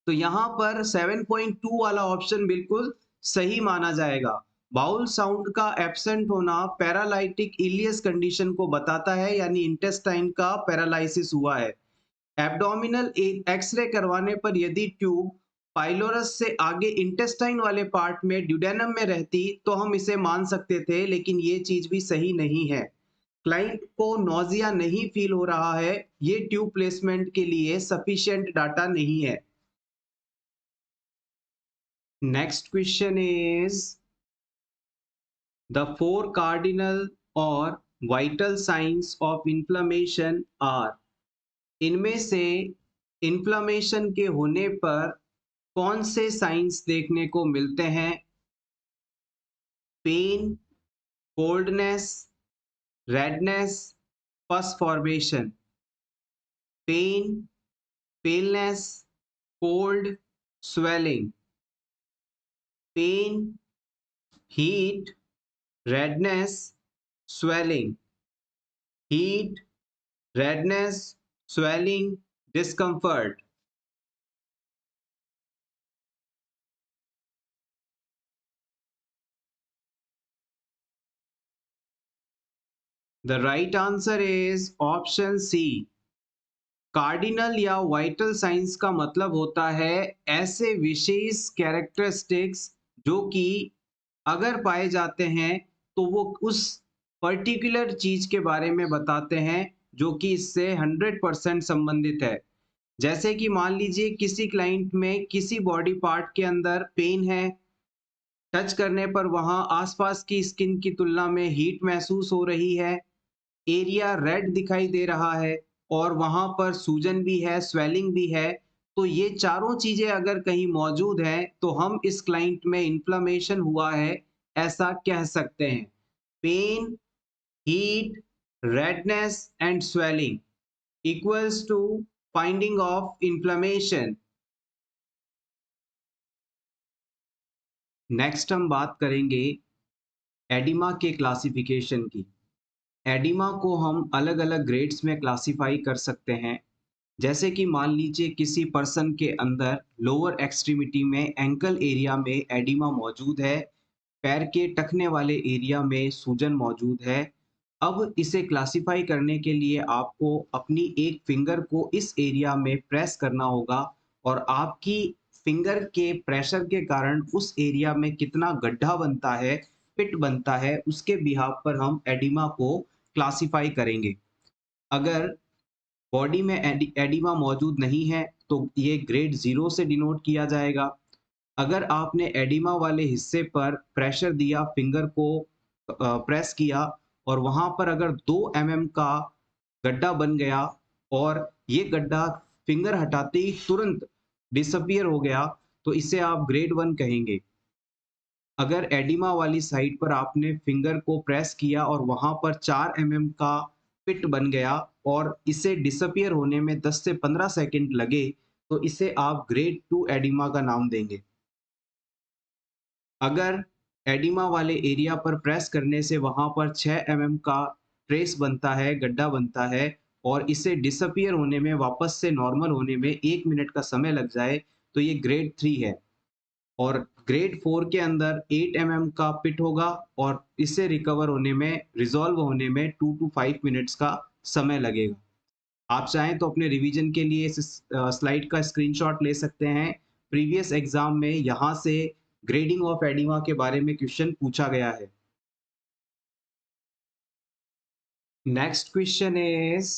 तो यहाँ पर 7.2 वाला ऑप्शन बिल्कुल सही माना जाएगा। बाउल साउंड का एब्सेंट होना पैरालाइटिक इलियस कंडीशन को बताता है, यानी इंटेस्टाइन का पैरालाइसिस हुआ है। एब्डोमिनल एक्सरे करवाने पर यदि ट्यूब पाइलोरस से आगे इंटेस्टाइन वाले पार्ट में ड्यूडेनम में रहती तो हम इसे मान सकते थे, लेकिन ये चीज भी सही नहीं है। क्लाइंट को नोजिया नहीं फील हो रहा है, ये ट्यूब प्लेसमेंट के लिए सफिशिएंट डाटा नहीं है। Next question is the 4 cardinal और vital signs of inflammation are. इनमें से इन्फ्लेमेशन के होने पर कौन से साइंस देखने को मिलते हैं? Pain, coldness, redness, pus formation. Pain, paleness, cold, swelling. Pain, heat, redness, swelling. Heat, redness, swelling, discomfort. The right answer is option C. Cardinal या वाइटल साइंस का मतलब होता है ऐसे विशेष कैरेक्टरिस्टिक्स जो कि अगर पाए जाते हैं तो वो उस पर्टिकुलर चीज के बारे में बताते हैं जो कि इससे 100% संबंधित है। जैसे कि मान लीजिए किसी क्लाइंट में किसी बॉडी पार्ट के अंदर पेन है, टच करने पर वहां आसपास की स्किन की तुलना में हीट महसूस हो रही है, एरिया रेड दिखाई दे रहा है, और वहां पर सूजन भी है, स्वेलिंग भी है। तो ये चारों चीजें अगर कहीं मौजूद हैं तो हम इस क्लाइंट में इन्फ्लेमेशन हुआ है ऐसा कह सकते हैं। Pain, heat, redness and swelling equals to finding of inflammation. Next हम बात करेंगे एडिमा के क्लासिफिकेशन की। एडिमा को हम अलग अलग ग्रेड्स में क्लासिफाई कर सकते हैं। जैसे कि मान लीजिए किसी पर्सन के अंदर लोअर एक्सट्रीमिटी में एंकल एरिया में एडिमा मौजूद है, पैर के टखने वाले एरिया में सूजन मौजूद है। अब इसे क्लासिफाई करने के लिए आपको अपनी एक फिंगर को इस एरिया में प्रेस करना होगा, और आपकी फिंगर के प्रेशर के कारण उस एरिया में कितना गड्ढा बनता है, पिट बनता है, उसके बिहाफ पर हम एडिमा को क्लासिफाई करेंगे। अगर बॉडी में एडिमा मौजूद नहीं है तो ये ग्रेड 0 से डिनोट किया जाएगा। अगर आपने एडिमा वाले हिस्से पर प्रेशर दिया, फिंगर को प्रेस किया, और वहां पर अगर 2 mm का गड्ढा बन गया और ये गड्ढा फिंगर हटाते ही तुरंत डिसअपियर हो गया, तो इसे आप ग्रेड 1 कहेंगे। अगर एडिमा वाली साइड पर आपने फिंगर को प्रेस किया और वहां पर 4 mm का पिट बन गया और इसे डिसअपियर होने में 10 से 15 सेकंड लगे, तो इसे आप ग्रेड 2 एडिमा का नाम देंगे। अगर एडिमा वाले एरिया पर प्रेस करने से वहां पर 6 mm का ट्रेस बनता है, गड्ढा बनता है, और इसे डिसअपियर होने में, वापस से नॉर्मल होने में 1 मिनट का समय लग जाए, तो ये ग्रेड 3 है। और ग्रेड 4 के अंदर 8 mm का पिट होगा और इससे रिकवर होने में, रिजॉल्व होने में 2 to 5 मिनट्स का समय लगेगा। आप चाहें तो अपने रिवीजन के लिए इस स्लाइड का स्क्रीनशॉट ले सकते हैं। प्रीवियस एग्जाम में यहाँ से ग्रेडिंग ऑफ एडिमा के बारे में क्वेश्चन पूछा गया है। Next question is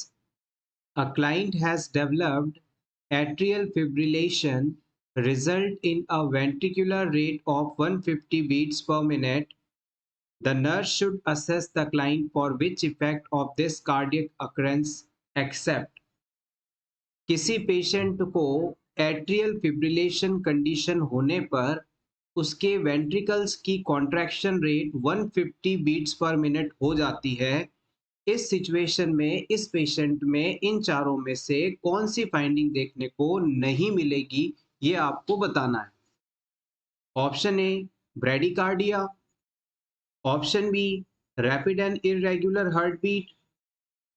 a client has developed atrial fibrillation result in a ventricular rate of 150 beats per minute The nurse should assess the client for which effect of this cardiac occurrence except किसी पेशेंट को एट्रियल फिब्रिलेशन कंडीशन होने पर उसके वेंट्रिकल्स की contraction rate 150 beats per minute हो जाती है। इस सिचुएशन में इस पेशेंट में इन चारों में से कौन सी फाइंडिंग देखने को नहीं मिलेगी, ये आपको बताना है। Option A bradycardia, option B rapid and irregular heartbeat,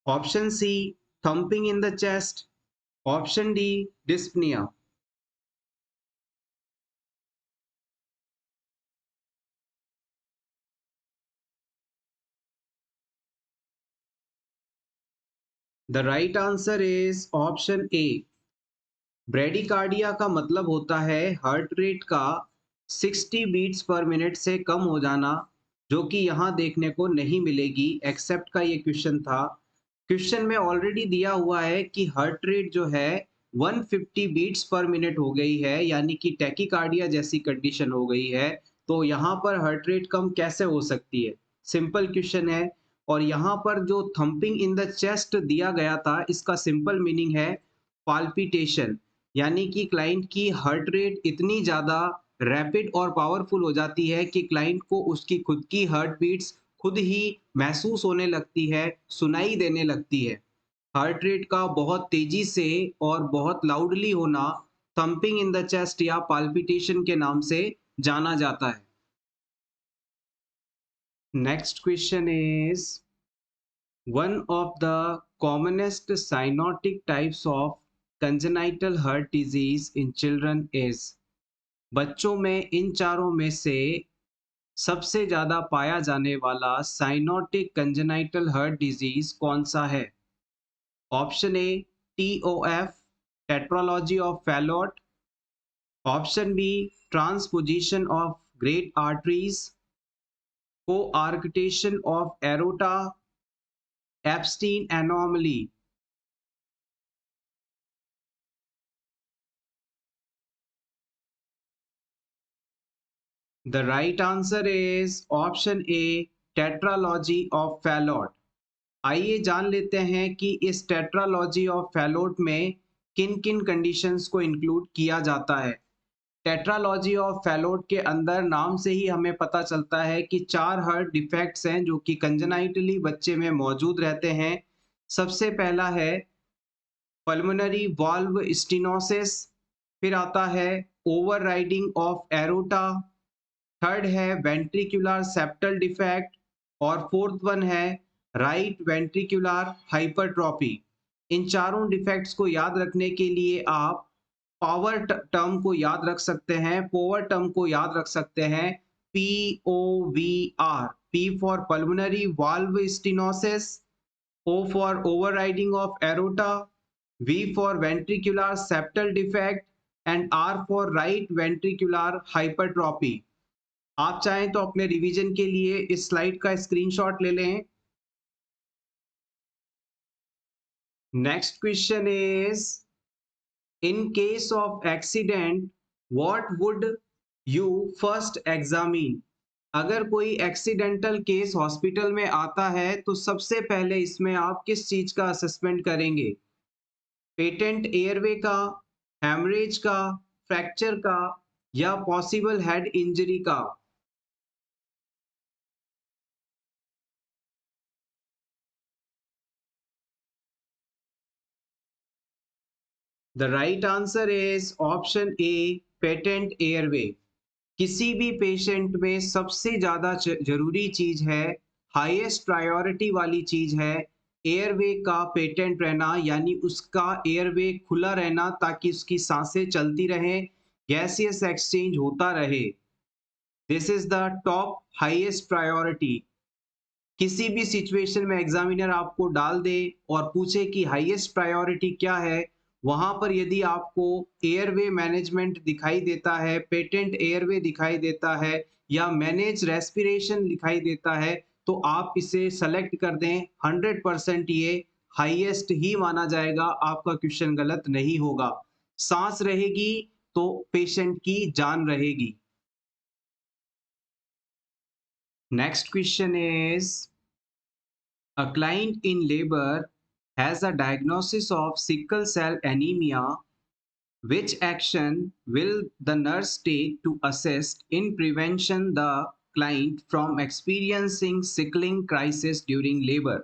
option C thumping in the chest, option D dyspnoea. The right answer is option A. Bradycardia का मतलब होता है हार्ट रेट का 60 बीट्स पर मिनट से कम हो जाना, जो कि यहाँ देखने को नहीं मिलेगी। एक्सेप्ट का ये क्वेश्चन था। क्वेश्चन में ऑलरेडी दिया हुआ है कि हार्ट रेट जो है 150 बीट्स पर मिनट हो गई है, यानी कि टैकीकार्डिया जैसी कंडीशन हो गई है। तो यहाँ पर हार्ट रेट कम कैसे हो सकती है? सिंपल क्वेश्चन है। और यहाँ पर जो थंपिंग इन द चेस्ट दिया गया था, इसका सिंपल मीनिंग है पाल्पिटेशन, यानी कि क्लाइंट की हार्ट रेट इतनी ज़्यादा रैपिड और पावरफुल हो जाती है कि क्लाइंट को उसकी खुद की हार्ट बीट्स खुद ही महसूस होने लगती है, सुनाई देने लगती है। हार्ट रेट का बहुत तेजी से और बहुत लाउडली होना थंपिंग इन द चेस्ट या पाल्पिटेशन के नाम से जाना जाता है। Next question is one of the commonest cyanotic types of congenital heart disease in children is। बच्चों में इन चारों में से सबसे ज्यादा पाया जाने वाला साइनोटिक कंजेनाइटल हार्ट डिजीज कौन सा है? Option A TOF, tetralogy of Fallot, option B transposition of great arteries, coarctation of aorta, Ebstein anomaly. The right answer is option A, tetralogy of Fallot। आइए जान लेते हैं कि इस टेट्रालॉजी ऑफ फैलोट में किन किन कंडीशंस को इंक्लूड किया जाता है। टेट्रालॉजी ऑफ फैलोट के अंदर नाम से ही हमें पता चलता है कि 4 हार्ट डिफेक्ट्स हैं जो कि कंजेनाइटली बच्चे में मौजूद रहते हैं। सबसे पहला है पल्मोनरी वाल्व स्टेनोसिस, फिर आता है ओवरराइडिंग ऑफ एरोटा, थर्ड है वेंट्रिकुलर सेप्टल डिफेक्ट, और फोर्थ वन है राइट वेंट्रिकुलर हाइपरट्रॉफी। इन चारों डिफेक्ट्स को याद रखने के लिए आप पावर टर्म को याद रख सकते हैं, पावर टर्म को याद रख सकते हैं, POVR। P for pulmonary valve stenosis, O for overriding of aorta, V for ventricular septal defect and R for right ventricular hypertrophy. आप चाहें तो अपने रिवीजन के लिए इस स्लाइड का स्क्रीनशॉट ले लें। Next question is in case of accident what would you first examine. अगर कोई एक्सीडेंटल केस हॉस्पिटल में आता है तो सबसे पहले इसमें आप किस चीज का असेसमेंट करेंगे? पेटेंट एयरवे का, हेमरेज का, फ्रैक्चर का, या पॉसिबल हेड इंजरी का? The right answer is option A, patent airway. किसी भी पेशेंट में सबसे ज्यादा जरूरी चीज है, हाईएस्ट प्रायोरिटी वाली चीज है एयरवे का पेटेंट रहना, यानी उसका एयरवे खुला रहना ताकि उसकी सांसें चलती रहें, गैसियस एक्सचेंज होता रहे। This is the top highest priority. किसी भी सिचुएशन में एग्जामिनर आपको डाल दे और पूछे कि हाईएस्ट प्रायोरिटी क्या है, वहां पर यदि आपको एयरवे मैनेजमेंट दिखाई देता है, पेटेंट एयरवे दिखाई देता है, या मैनेज रेस्पिरेशन दिखाई देता है, तो आप इसे सेलेक्ट कर दें। 100% ये हाईएस्ट ही माना जाएगा, आपका क्वेश्चन गलत नहीं होगा। सांस रहेगी तो पेशेंट की जान रहेगी। Next question is, a client in labor has a diagnosis of sickle cell anemia. Which action will the nurse take to assist in prevention the client from experiencing sickling crisis during labor?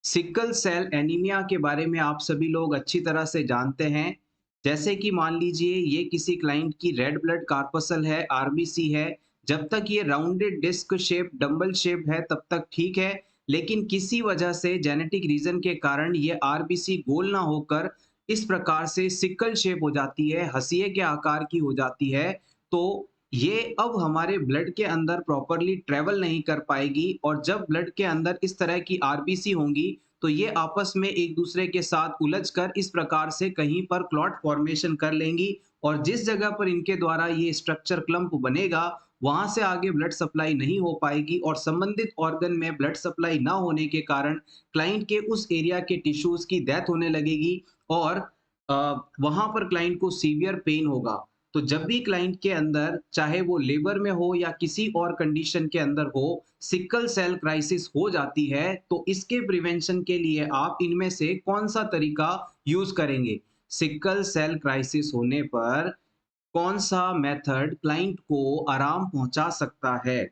Sickle cell anaemia के बारे में आप सभी लोग अच्छी तरह से जानते हैं। जैसे कि मान लीजिए ये किसी क्लाइंट की रेड ब्लड कार्पसल है, आरबीसी है। जब तक ये rounded disc shape, dumbbell shape है तब तक ठीक है। लेकिन किसी वजह से जेनेटिक रीजन के कारण ये आरबीसी गोल ना होकर इस प्रकार से सिकल शेप हो जाती है, हंसिए के आकार की हो जाती है। तो ये अब हमारे ब्लड के अंदर प्रॉपरली ट्रेवल नहीं कर पाएगी, और जब ब्लड के अंदर इस तरह की आरबीसी होंगी तो ये आपस में एक दूसरे के साथ उलझकर इस प्रकार से कहीं पर क्लॉट फॉर्मेशन कर लेंगी, और जिस जगह पर इनके द्वारा ये स्ट्रक्चर क्लम्प बनेगा वहां से आगे ब्लड सप्लाई नहीं हो पाएगी, और संबंधित ऑर्गन में ब्लड सप्लाई ना होने के कारण क्लाइंट के उस एरिया के टिश्यूज की डेथ होने लगेगी, और वहां पर क्लाइंट को सीवियर पेन होगा। तो जब भी क्लाइंट के अंदर, चाहे वो लेबर में हो या किसी और कंडीशन के अंदर हो, सिकल सेल क्राइसिस हो जाती है, तो इसके प्रिवेंशन के लिए आप इनमें से कौन सा तरीका यूज करेंगे? सिकल सेल क्राइसिस होने पर कौन सा मेथड क्लाइंट को आराम पहुंचा सकता है?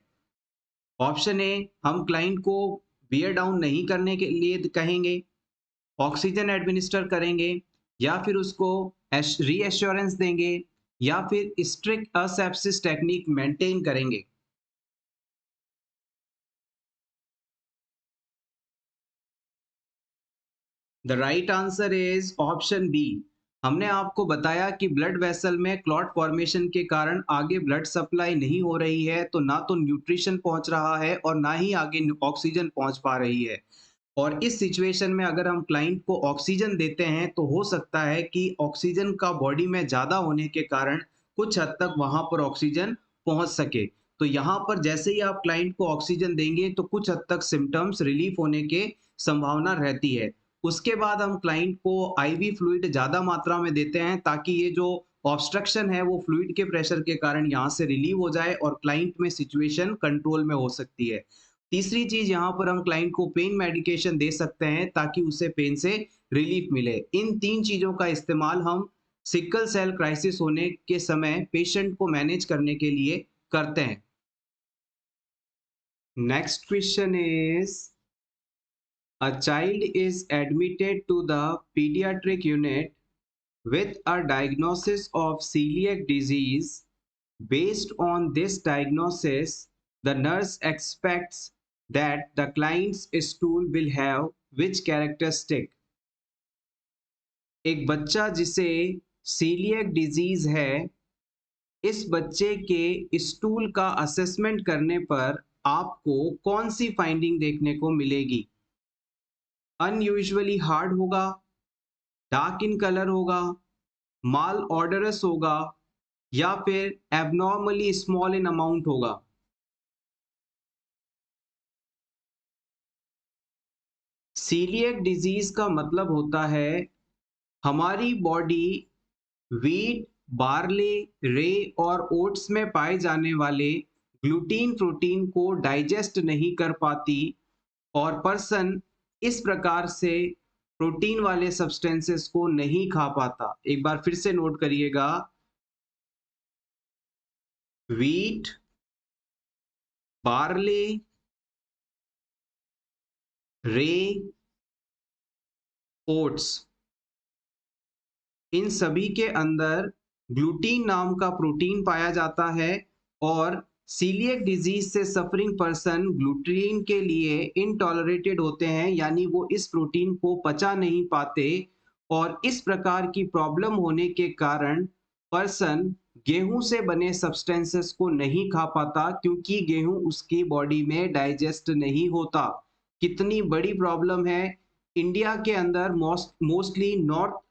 ऑप्शन ए, हम क्लाइंट को बियर डाउन नहीं करने के लिए कहेंगे, ऑक्सीजन एडमिनिस्टर करेंगे, या फिर उसको रीएश्योरेंस देंगे, या फिर स्ट्रिक्ट असेप्सिस टेक्निक मेंटेन करेंगे। The right answer is option B. हमने आपको बताया कि ब्लड वेसल में क्लॉट फॉर्मेशन के कारण आगे ब्लड सप्लाई नहीं हो रही है, तो ना तो न्यूट्रिशन पहुंच रहा है और ना ही आगे ऑक्सीजन पहुंच पा रही है। और इस सिचुएशन में अगर हम क्लाइंट को ऑक्सीजन देते हैं तो हो सकता है कि ऑक्सीजन का बॉडी में ज़्यादा होने के कारण कुछ हद तक वहाँ पर ऑक्सीजन पहुँच सके। तो यहाँ पर जैसे ही आप क्लाइंट को ऑक्सीजन देंगे तो कुछ हद तक सिम्पटम्स रिलीफ होने के संभावना रहती है। उसके बाद हम क्लाइंट को आईवी फ्लूइड ज़्यादा मात्रा में देते हैं ताकि ये जो ऑब्स्ट्रक्शन है वो फ्लूइड के प्रेशर के कारण यहाँ से रिलीव हो जाए और क्लाइंट में सिचुएशन कंट्रोल में हो सकती है। तीसरी चीज, यहाँ पर हम क्लाइंट को पेन मेडिकेशन दे सकते हैं ताकि उसे पेन से रिलीफ मिले। इन तीन चीजों का इस्तेमाल हम सिकल सेल क्राइसिस होने के समय पेशेंट को मैनेज करने के लिए करते हैं। Next question is, a child is admitted to the paediatric unit with a diagnosis of celiac disease. Based on this diagnosis, the nurse expects that the client's stool will have which characteristic? एक बच्चा जिसे सीलियक डिजीज है, इस बच्चे के स्टूल का असेसमेंट करने पर आपको कौन सी फाइंडिंग देखने को मिलेगी? अनयूजुअली हार्ड होगा, डार्क इन कलर होगा, माल ऑर्डरस होगा, या फिर एबनॉर्मली स्मॉल इन अमाउंट होगा? सीलियक डिजीज का मतलब होता है हमारी बॉडी व्हीट, बार्ले, रे और ओट्स में पाए जाने वाले ग्लूटीन प्रोटीन को डाइजेस्ट नहीं कर पाती, और पर्सन इस प्रकार से प्रोटीन वाले सब्सटेंसेस को नहीं खा पाता। एक बार फिर से नोट करिएगा, व्हीट, बार्ले, रे, ओट्स, इन सभी के अंदर ग्लूटीन नाम का प्रोटीन पाया जाता है, और सीलियक डिजीज से सफरिंग पर्सन ग्लूटीन के लिए इनटॉलरेटेड होते हैं, यानी वो इस प्रोटीन को पचा नहीं पाते, और इस प्रकार की प्रॉब्लम होने के कारण पर्सन गेहूं से बने सब्सटेंसेस को नहीं खा पाता, क्योंकि गेहूं उसकी बॉडी में डाइजेस्ट नहीं होता। कितनी बड़ी प्रॉब्लम है। इंडिया के अंदर मोस्टली नॉर्थ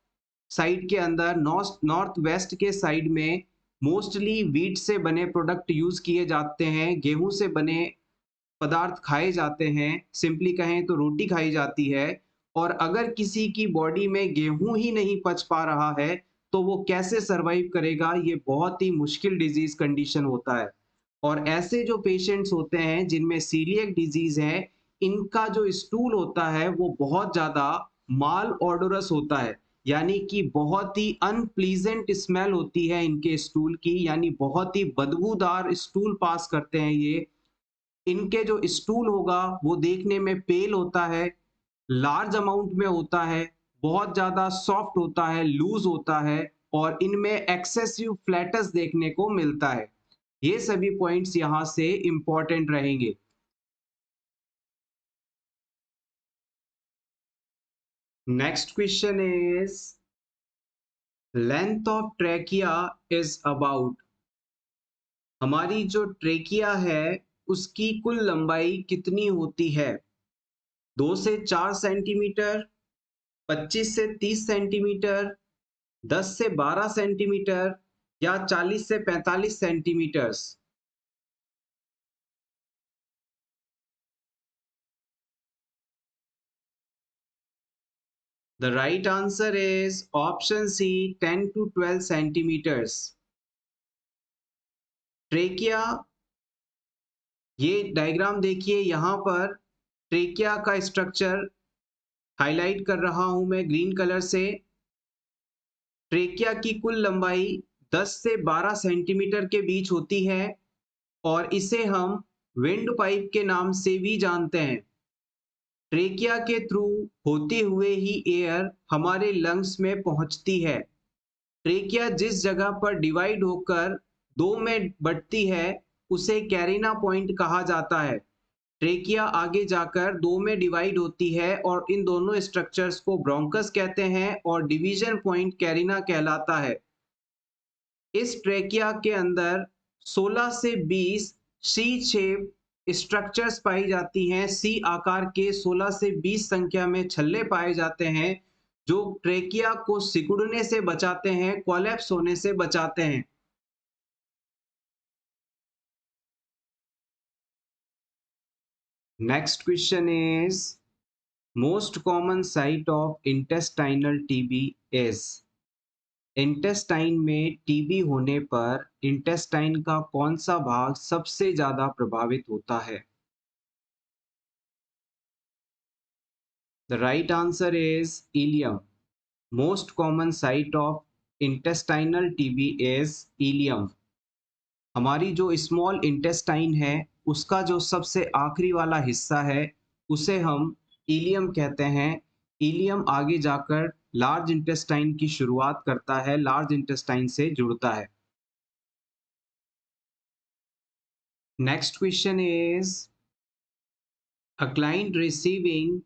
साइड के अंदर, नॉर्थ वेस्ट के साइड में मोस्टली व्हीट से बने प्रोडक्ट यूज किए जाते हैं, गेहूं से बने पदार्थ खाए जाते हैं, सिंपली कहें तो रोटी खाई जाती है। और अगर किसी की बॉडी में गेहूं ही नहीं पच पा रहा है तो वो कैसे सरवाइव करेगा? ये बहुत ही मुश्किल डिजीज कंडीशन होता है। और ऐसे जो पेशेंट्स होते हैं जिनमें सीलिएक डिजीज है, इनका जो स्टूल होता है वो बहुत ज्यादा माल ऑडोरस होता है, यानी कि बहुत ही अनप्लीजेंट स्मेल होती है इनके स्टूल की, यानी बहुत ही बदबूदार स्टूल पास करते हैं ये। इनके जो स्टूल होगा वो देखने में पेल होता है, लार्ज अमाउंट में होता है, बहुत ज्यादा सॉफ्ट होता है, लूज होता है, और इनमें एक्सेसिव फ्लैटस देखने को मिलता है। ये सभी पॉइंट्स यहां से इंपॉर्टेंट रहेंगे। Next question is length of trachea is about. हमारी जो ट्रेकिया है उसकी कुल लंबाई कितनी होती है? 2 से 4 सेंटीमीटर, 25 से 30 सेंटीमीटर, 10 से 12 सेंटीमीटर, या 40 से 45 centimetres? The right answer is option C, 10 to 12 centimeters. Trachea, ये डायग्राम देखिए, यहाँ पर ट्रेकिया का स्ट्रक्चर हाईलाइट कर रहा हूं मैं ग्रीन कलर से। ट्रेकिया की कुल लंबाई 10 से 12 सेंटीमीटर के बीच होती है, और इसे हम विंड पाइप के नाम से भी जानते हैं। ट्रेकिया के थ्रू होते हुए ही एयर हमारे लंग्स में पहुंचती है। ट्रेकिया जिस जगह पर डिवाइड होकर दो में बंटती है उसे कैरिना पॉइंट कहा जाता है। ट्रेकिया आगे जाकर दो में डिवाइड होती है और इन दोनों स्ट्रक्चर्स को ब्रोंकस कहते हैं, और डिवीजन पॉइंट कैरिना कहलाता है। इस ट्रेकिया के अंदर 16 से 20 सी शेप स्ट्रक्चर्स पाई जाती हैं। सी आकार के 16 से 20 संख्या में छल्ले पाए जाते हैं जो ट्रेकिया को सिकुड़ने से बचाते हैं, कोलैप्स होने से बचाते हैं। Next question is most common site of intestinal TB is. Intestine में टीबी होने पर इंटेस्टाइन का कौन सा भाग सबसे ज्यादा प्रभावित होता है? The right answer is ilium. Most common site of intestinal TB is ilium. हमारी जो स्मॉल इंटेस्टाइन है उसका जो सबसे आखिरी वाला हिस्सा है उसे हम इलियम कहते हैं। इलियम आगे जाकर लार्ज इंटेस्टाइन की शुरुआत करता है, लार्ज इंटेस्टाइन से जुड़ता है। Next question is a client receiving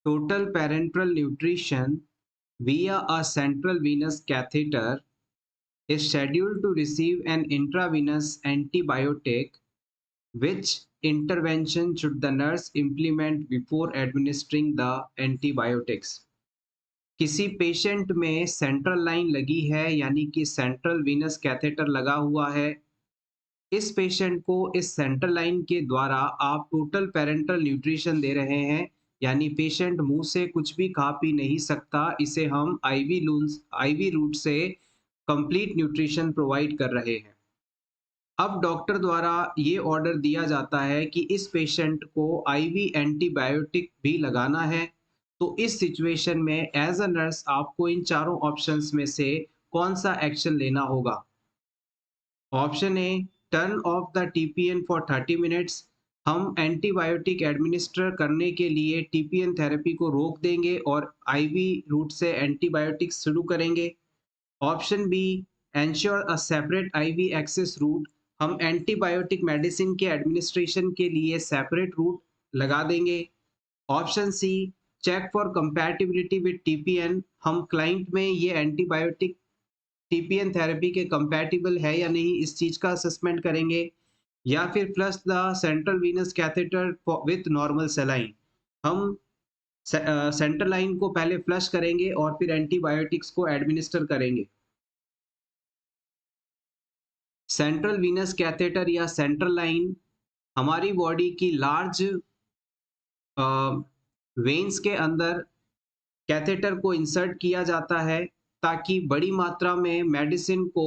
total parenteral nutrition via a central venous catheter is scheduled to receive an intravenous antibiotic. Which intervention should the nurse implement before administering the antibiotics? किसी पेशेंट में सेंट्रल लाइन लगी है, यानी कि सेंट्रल वीनस कैथेटर लगा हुआ है। इस पेशेंट को इस सेंट्रल लाइन के द्वारा आप टोटल पेरेंटल न्यूट्रिशन दे रहे हैं, यानी पेशेंट मुंह से कुछ भी खा पी नहीं सकता। इसे हम आईवी रूट से कंप्लीट न्यूट्रिशन प्रोवाइड कर रहे हैं। अब डॉक्टर द्वारा ये ऑर्डर दिया जाता है कि इस पेशेंट को आईवी एंटीबायोटिक भी लगाना है। तो इस सिचुएशन में एज अ नर्स आपको इन चारों ऑप्शंस में से कौन सा एक्शन लेना होगा? Option A, turn off the TPN for 30 minutes. हम एंटीबायोटिक एडमिनिस्टर करने के लिए टीपीएन थेरेपी को रोक देंगे और आईवी रूट से एंटीबायोटिक शुरू करेंगे। Option B, ensure a separate IV access route. हम एंटीबायोटिक मेडिसिन के एडमिनिस्ट्रेशन के लिए सेपरेट रूट लगा देंगे। Option C, check for compatibility with TPN. हम क्लाइंट में ये एंटीबायोटिक टीपीएन थेरेपी के कंपैटिबल है या नहीं इस चीज का असेसमेंट करेंगे। या फिर flush the central Venus catheter with normal saline. हम सेंट्रल लाइन को पहले फ्लश करेंगे और फिर एंटीबायोटिक्स को एडमिनिस्टर करेंगे। सेंट्रल वीनस कैथेटर या सेंट्रल लाइन हमारी बॉडी की लार्ज वेन्स के अंदर कैथेटर को इंसर्ट किया जाता है ताकि बड़ी मात्रा में मेडिसिन को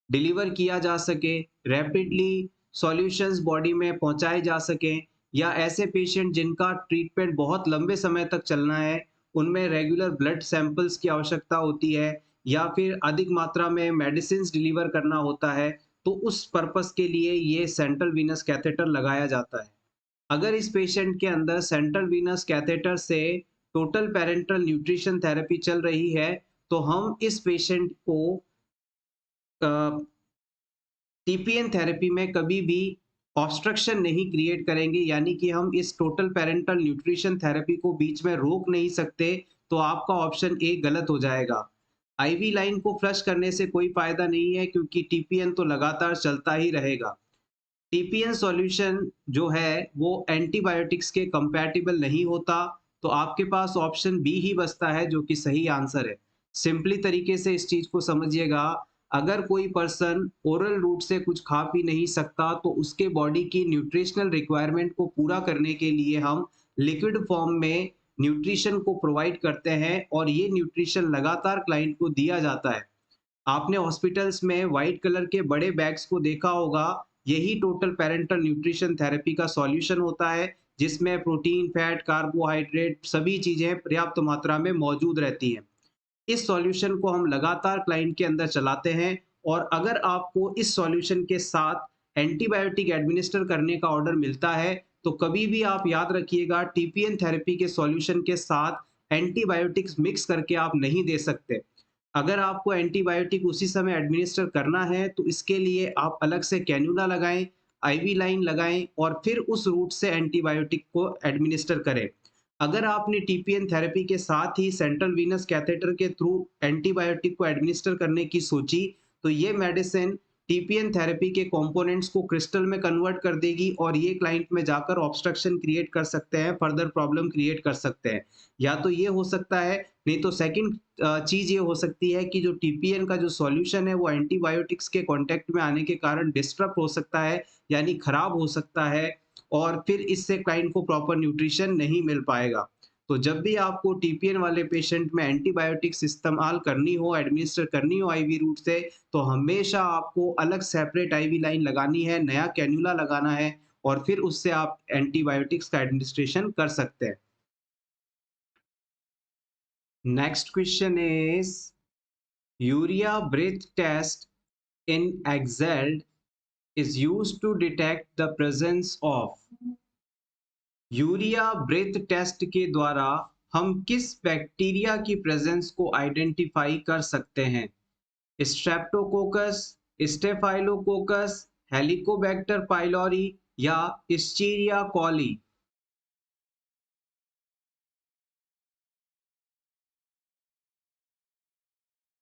डिलीवर किया जा सके रैपिडली सॉल्यूशंस बॉडी में पहुंचाए जा सकें, या ऐसे पेशेंट जिनका ट्रीटमेंट बहुत लंबे समय तक चलना है, उनमें रेगुलर ब्लड सैंपल्स की आवश्यकता होती है, या फिर अधिक मात्रा में मेडिसिन्स डिलीवर करना होता है, तो उस पर्पस के लिए ये सेंट्रल वीनस कैथेटर लगाया जाता है। अगर इस पेशेंट के अंदर सेंट्रल वीनस कैथेटर से टोटल पैरेंटल न्यूट्रिशन थेरेपी चल रही है, तो हम इस पेशेंट को टीपीएन थेरेपी में कभी भी ऑब्स्ट्रक्शन नहीं क्रिएट करेंगे, यानी कि हम इस टोटल पैरेंटल न्यूट्रिशन थेरेपी को बीच में रोक नहीं सकते, तो आपका ऑप्शन ए गलत हो जाएगा। आईवी लाइन को फ्लश करने से कोई फायदा नहीं है, क्योंकि टीपीएन तो लगातार चलता ही रहेगा। टीपीएन सॉल्यूशन जो है वो एंटीबायोटिक्स के कंपैटिबल नहीं होता, तो आपके पास ऑप्शन बी ही बचता है, जो कि सही आंसर है। सिंपली तरीके से इस चीज को समझिएगा, अगर कोई पर्सन ओरल रूट से कुछ खा पी नहीं सकता, तो उसके बॉडी की न्यूट्रिशनल रिक्वायरमेंट को पूरा करने के लिए हम लिक्विड फॉर्म में न्यूट्रिशन को प्रोवाइड करते हैं, और ये न्यूट्रिशन लगातार क्लाइंट को दिया जाता है। आपने हॉस्पिटल्स में व्हाइट कलर के बड़े बैग्स को देखा होगा, यही टोटल पैरेंटल न्यूट्रिशन थेरेपी का सॉल्यूशन होता है, जिसमें प्रोटीन, फैट, कार्बोहाइड्रेट सभी चीजें पर्याप्त मात्रा में मौजूद रहती हैं। इस सॉल्यूशन को हम लगातार क्लाइंट के अंदर चलाते हैं, और अगर आपको इस सॉल्यूशन के साथ एंटीबायोटिक एडमिनिस्टर करने का ऑर्डर मिलता है, तो कभी भी आप याद रखिएगा, टीपीएन थेरेपी के सॉल्यूशन के साथ एंटीबायोटिक्स मिक्स करके आप नहीं दे सकते। अगर आपको एंटीबायोटिक उसी समय एडमिनिस्टर करना है, तो इसके लिए आप अलग से कैन्यूला लगाएं, आईवी लाइन लगाएं, और फिर उस रूट से एंटीबायोटिक को एडमिनिस्टर करें। अगर आपने टीपीएन थेरेपी के साथ ही सेंट्रल वीनस कैथेटर के थ्रू एंटीबायोटिक को एडमिनिस्टर करने की सोची, तो ये मेडिसिन टीपीएन थेरेपी के कंपोनेंट्स को क्रिस्टल में कन्वर्ट कर देगी, और ये क्लाइंट में जाकर ऑब्स्ट्रक्शन क्रिएट कर सकते हैं, फर्दर प्रॉब्लम क्रिएट कर सकते हैं। या तो ये हो सकता है, नहीं तो सेकंड चीज ये हो सकती है कि जो टीपीएन का जो सॉल्यूशन है वो एंटीबायोटिक्स के कांटेक्ट में आने के कारण डिस्टर्ब हो सकता है, यानी खराब हो सकता है, और फिर इससे क्लाइंट को प्रॉपर न्यूट्रिशन नहीं मिल पाएगा। तो जब भी आपको टीपीएन वाले पेशेंट में एंटीबायोटिक्स इस्तेमाल करनी हो, एडमिनिस्टर करनी हो आईवी रूट से, तो हमेशा आपको अलग सेपरेट आईवी लाइन लगानी है, नया कैन्यूला लगाना है, और फिर उससे आप एंटीबायोटिक्स का एडमिनिस्ट्रेशन कर सकते हैं। Next question is, urea breath test in exhaled is used to detect the presence of। Urea breath test के द्वारा हम किस बैक्टीरिया की प्रेजेंस को आइडेंटिफाई कर सकते हैं? स्ट्रेप्टोकोकस, स्टेफाइलोकोकस, हेलिकोबैक्टर पाइलोरी, या Escherichia coli?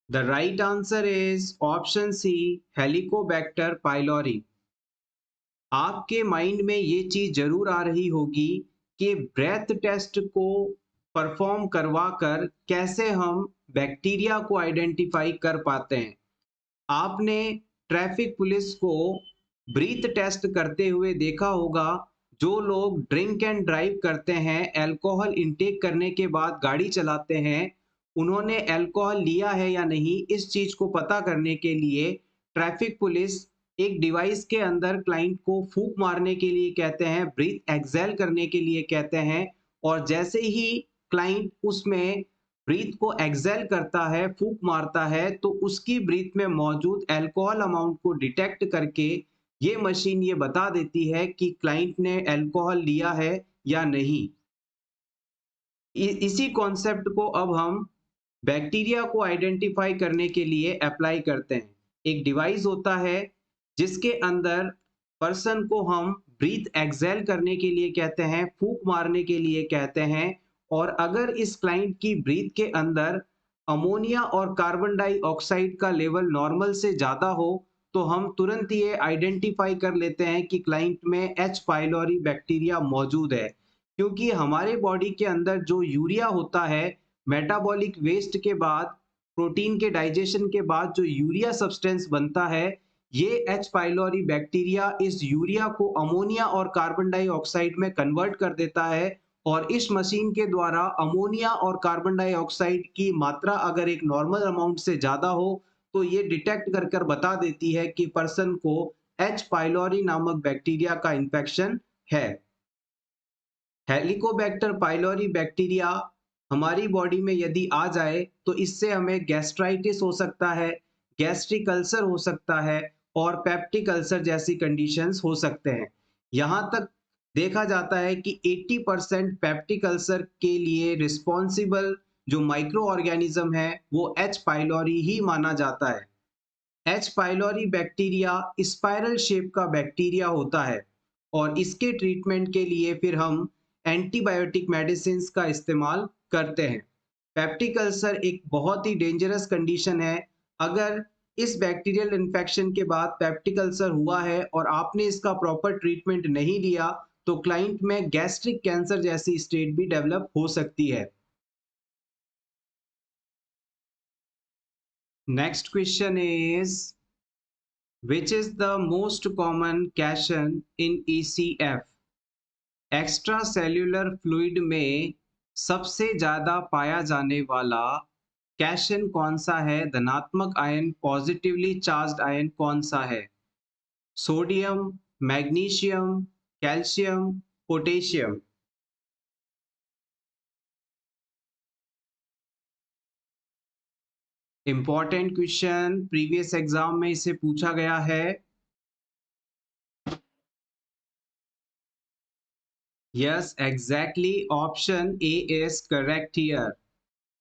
The right answer is option C, Helicobacter pylori. आपके माइंड में ये चीज जरूर आ रही होगी कि ब्रेथ टेस्ट को परफॉर्म करवा कर कैसे हम बैक्टीरिया को आइडेंटिफाई कर पाते हैं। आपने ट्रैफिक पुलिस को ब्रीथ टेस्ट करते हुए देखा होगा। जो लोग ड्रिंक एंड ड्राइव करते हैं, अल्कोहल इंटेक करने के बाद गाड़ी चलाते हैं, उन्होंने अल्कोहल लिया है या नहीं, इस चीज को पता करने के लिए ट्रैफिक पुलिस एक डिवाइस के अंदर क्लाइंट को फूंक मारने के लिए कहते हैं, ब्रीथ एक्सेल करने के लिए कहते हैं, और जैसे ही क्लाइंट उसमें ब्रीथ को एक्सेल करता है, फूंक मारता है, तो उसकी ब्रीथ में मौजूद अल्कोहल अमाउंट को डिटेक्ट करके ये मशीन ये बता देती है कि क्लाइंट ने अल्कोहल लिया है या नहीं। इसी कॉन्सेप्ट को अब हम बैक्टीरिया को आइडेंटिफाई करने के लिए अप्लाई करते हैं। एक डिवाइस होता है जिसके अंदर पर्सन को हम ब्रीथ एक्सेल करने के लिए कहते हैं, फूंक मारने के लिए कहते हैं, और अगर इस क्लाइंट की ब्रीथ के अंदर अमोनिया और कार्बन डाइऑक्साइड का लेवल नॉर्मल से ज्यादा हो, तो हम तुरंत ये आइडेंटिफाई कर लेते हैं कि क्लाइंट में एच पाइलोरी बैक्टीरिया मौजूद है। क्योंकि हमारे बॉडी के अंदर जो यूरिया होता है, मेटाबॉलिक वेस्ट के बाद, प्रोटीन के डाइजेशन के बाद जो यूरिया सब्सटेंस बनता है, ये एच पाइलोरी बैक्टीरिया इस यूरिया को अमोनिया और कार्बन डाइऑक्साइड में कन्वर्ट कर देता है, और इस मशीन के द्वारा अमोनिया और कार्बन डाइऑक्साइड की मात्रा अगर एक नॉर्मल अमाउंट से ज्यादा हो, तो ये डिटेक्ट कर कर बता देती है कि पर्सन को एच पाइलोरी नामक बैक्टीरिया का इन्फेक्शन है। हेलिकोबैक्टर पाइलोरी बैक्टीरिया हमारी बॉडी में यदि आ जाए तो इससे हमें गैस्ट्राइटिस हो सकता है, गैस्ट्रिक अल्सर हो सकता है और पेप्टिक अल्सर जैसी कंडीशंस हो सकते हैं। यहाँ तक देखा जाता है कि 80% पेप्टिक अल्सर के लिए रिस्पॉन्सिबल जो माइक्रो ऑर्गेनिज्म है वो एच पाइलोरी ही माना जाता है। H pylori bacteria spiral shape का बैक्टीरिया होता है और इसके ट्रीटमेंट के लिए फिर हम एंटीबायोटिक मेडिसिन का इस्तेमाल करते हैं। पेप्टिक अल्सर एक बहुत ही डेंजरस कंडीशन है। अगर इस बैक्टीरियल इन्फेक्शन के बाद पेप्टिक अल्सर हुआ है और आपने इसका प्रॉपर ट्रीटमेंट नहीं लिया तो क्लाइंट में गैस्ट्रिक कैंसर जैसी स्टेट भी डेवलप हो सकती है। Next question is which is the most common cation in ECF? Extra cellular fluid में सबसे ज्यादा पाया जाने वाला कैशन कौन सा है? धनात्मक आयन, पॉजिटिवली चार्ज्ड आयन कौन सा है? Sodium, magnesium, calcium, potassium. Important question, previous exam में इसे पूछा गया है। Yes, exactly, option A is correct here.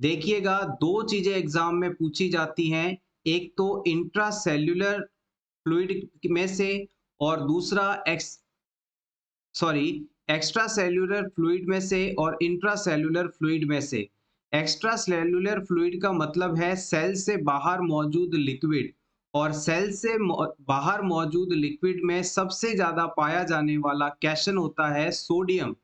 देखिएगा, दो चीजें एग्जाम में पूछी जाती हैं, एक तो इंट्रा सेल्यूलर फ्लूइड में से और दूसरा एक्स्ट्रा सेल्यूलर फ्लूइड में से और इंट्रा सेल्यूलर फ्लूइड में से। एक्स्ट्रा सेल्यूलर फ्लूइड का मतलब है सेल से बाहर मौजूद लिक्विड, और सेल से बाहर मौजूद लिक्विड में सबसे ज्यादा पाया जाने वाला कैशन होता है सोडियम,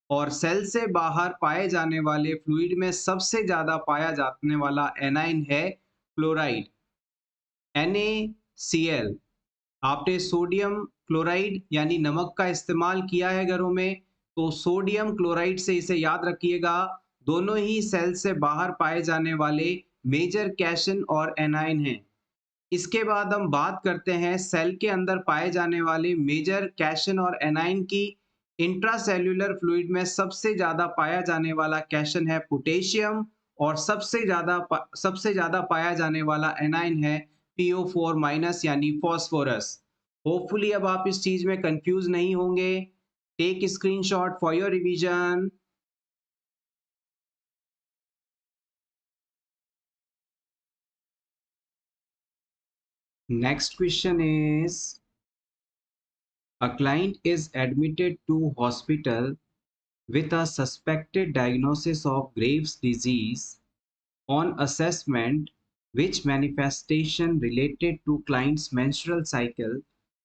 और सेल से बाहर पाए जाने वाले फ्लूइड में सबसे ज्यादा पाया जाने वाला एनाइन है क्लोराइड, NaCl। आपने सोडियम क्लोराइड यानी नमक का इस्तेमाल किया है घरों में, तो सोडियम क्लोराइड से इसे याद रखिएगा। दोनों ही सेल से बाहर पाए जाने वाले मेजर कैशन और एनाइन हैं। इसके बाद हम बात करते हैं सेल के अंदर पाए जाने वाले मेजर कैशन और एनाइन की। इंट्रासेल्यूलर फ्लूइड में सबसे ज्यादा पाया जाने वाला कैशन है पोटेशियम, और सबसे ज्यादा पाया जाने वाला एनाइन है PO4- यानी फॉस्फोरस। होपफुली अब आप इस चीज में कंफ्यूज नहीं होंगे। Take screenshot for your revision. Next question is, a client is admitted to hospital with a suspected diagnosis of Graves' disease. On assessment, which manifestation related to client's menstrual cycle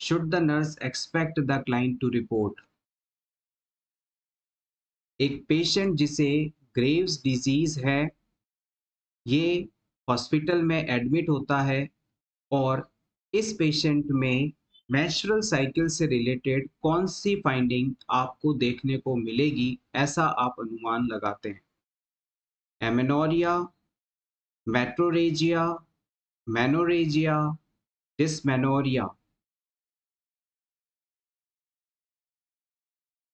should the nurse expect the client to report? एक पेशेंट जिसे ग्रेव्स डिजीज है, ये हॉस्पिटल में एडमिट होता है और इस पेशेंट में मेंस्ट्रुअल साइकिल से रिलेटेड कौन सी फाइंडिंग आपको देखने को मिलेगी, ऐसा आप अनुमान लगाते हैं? Amenorrhoea, metrorrhagia, menorrhagia, dysmenorrhoea.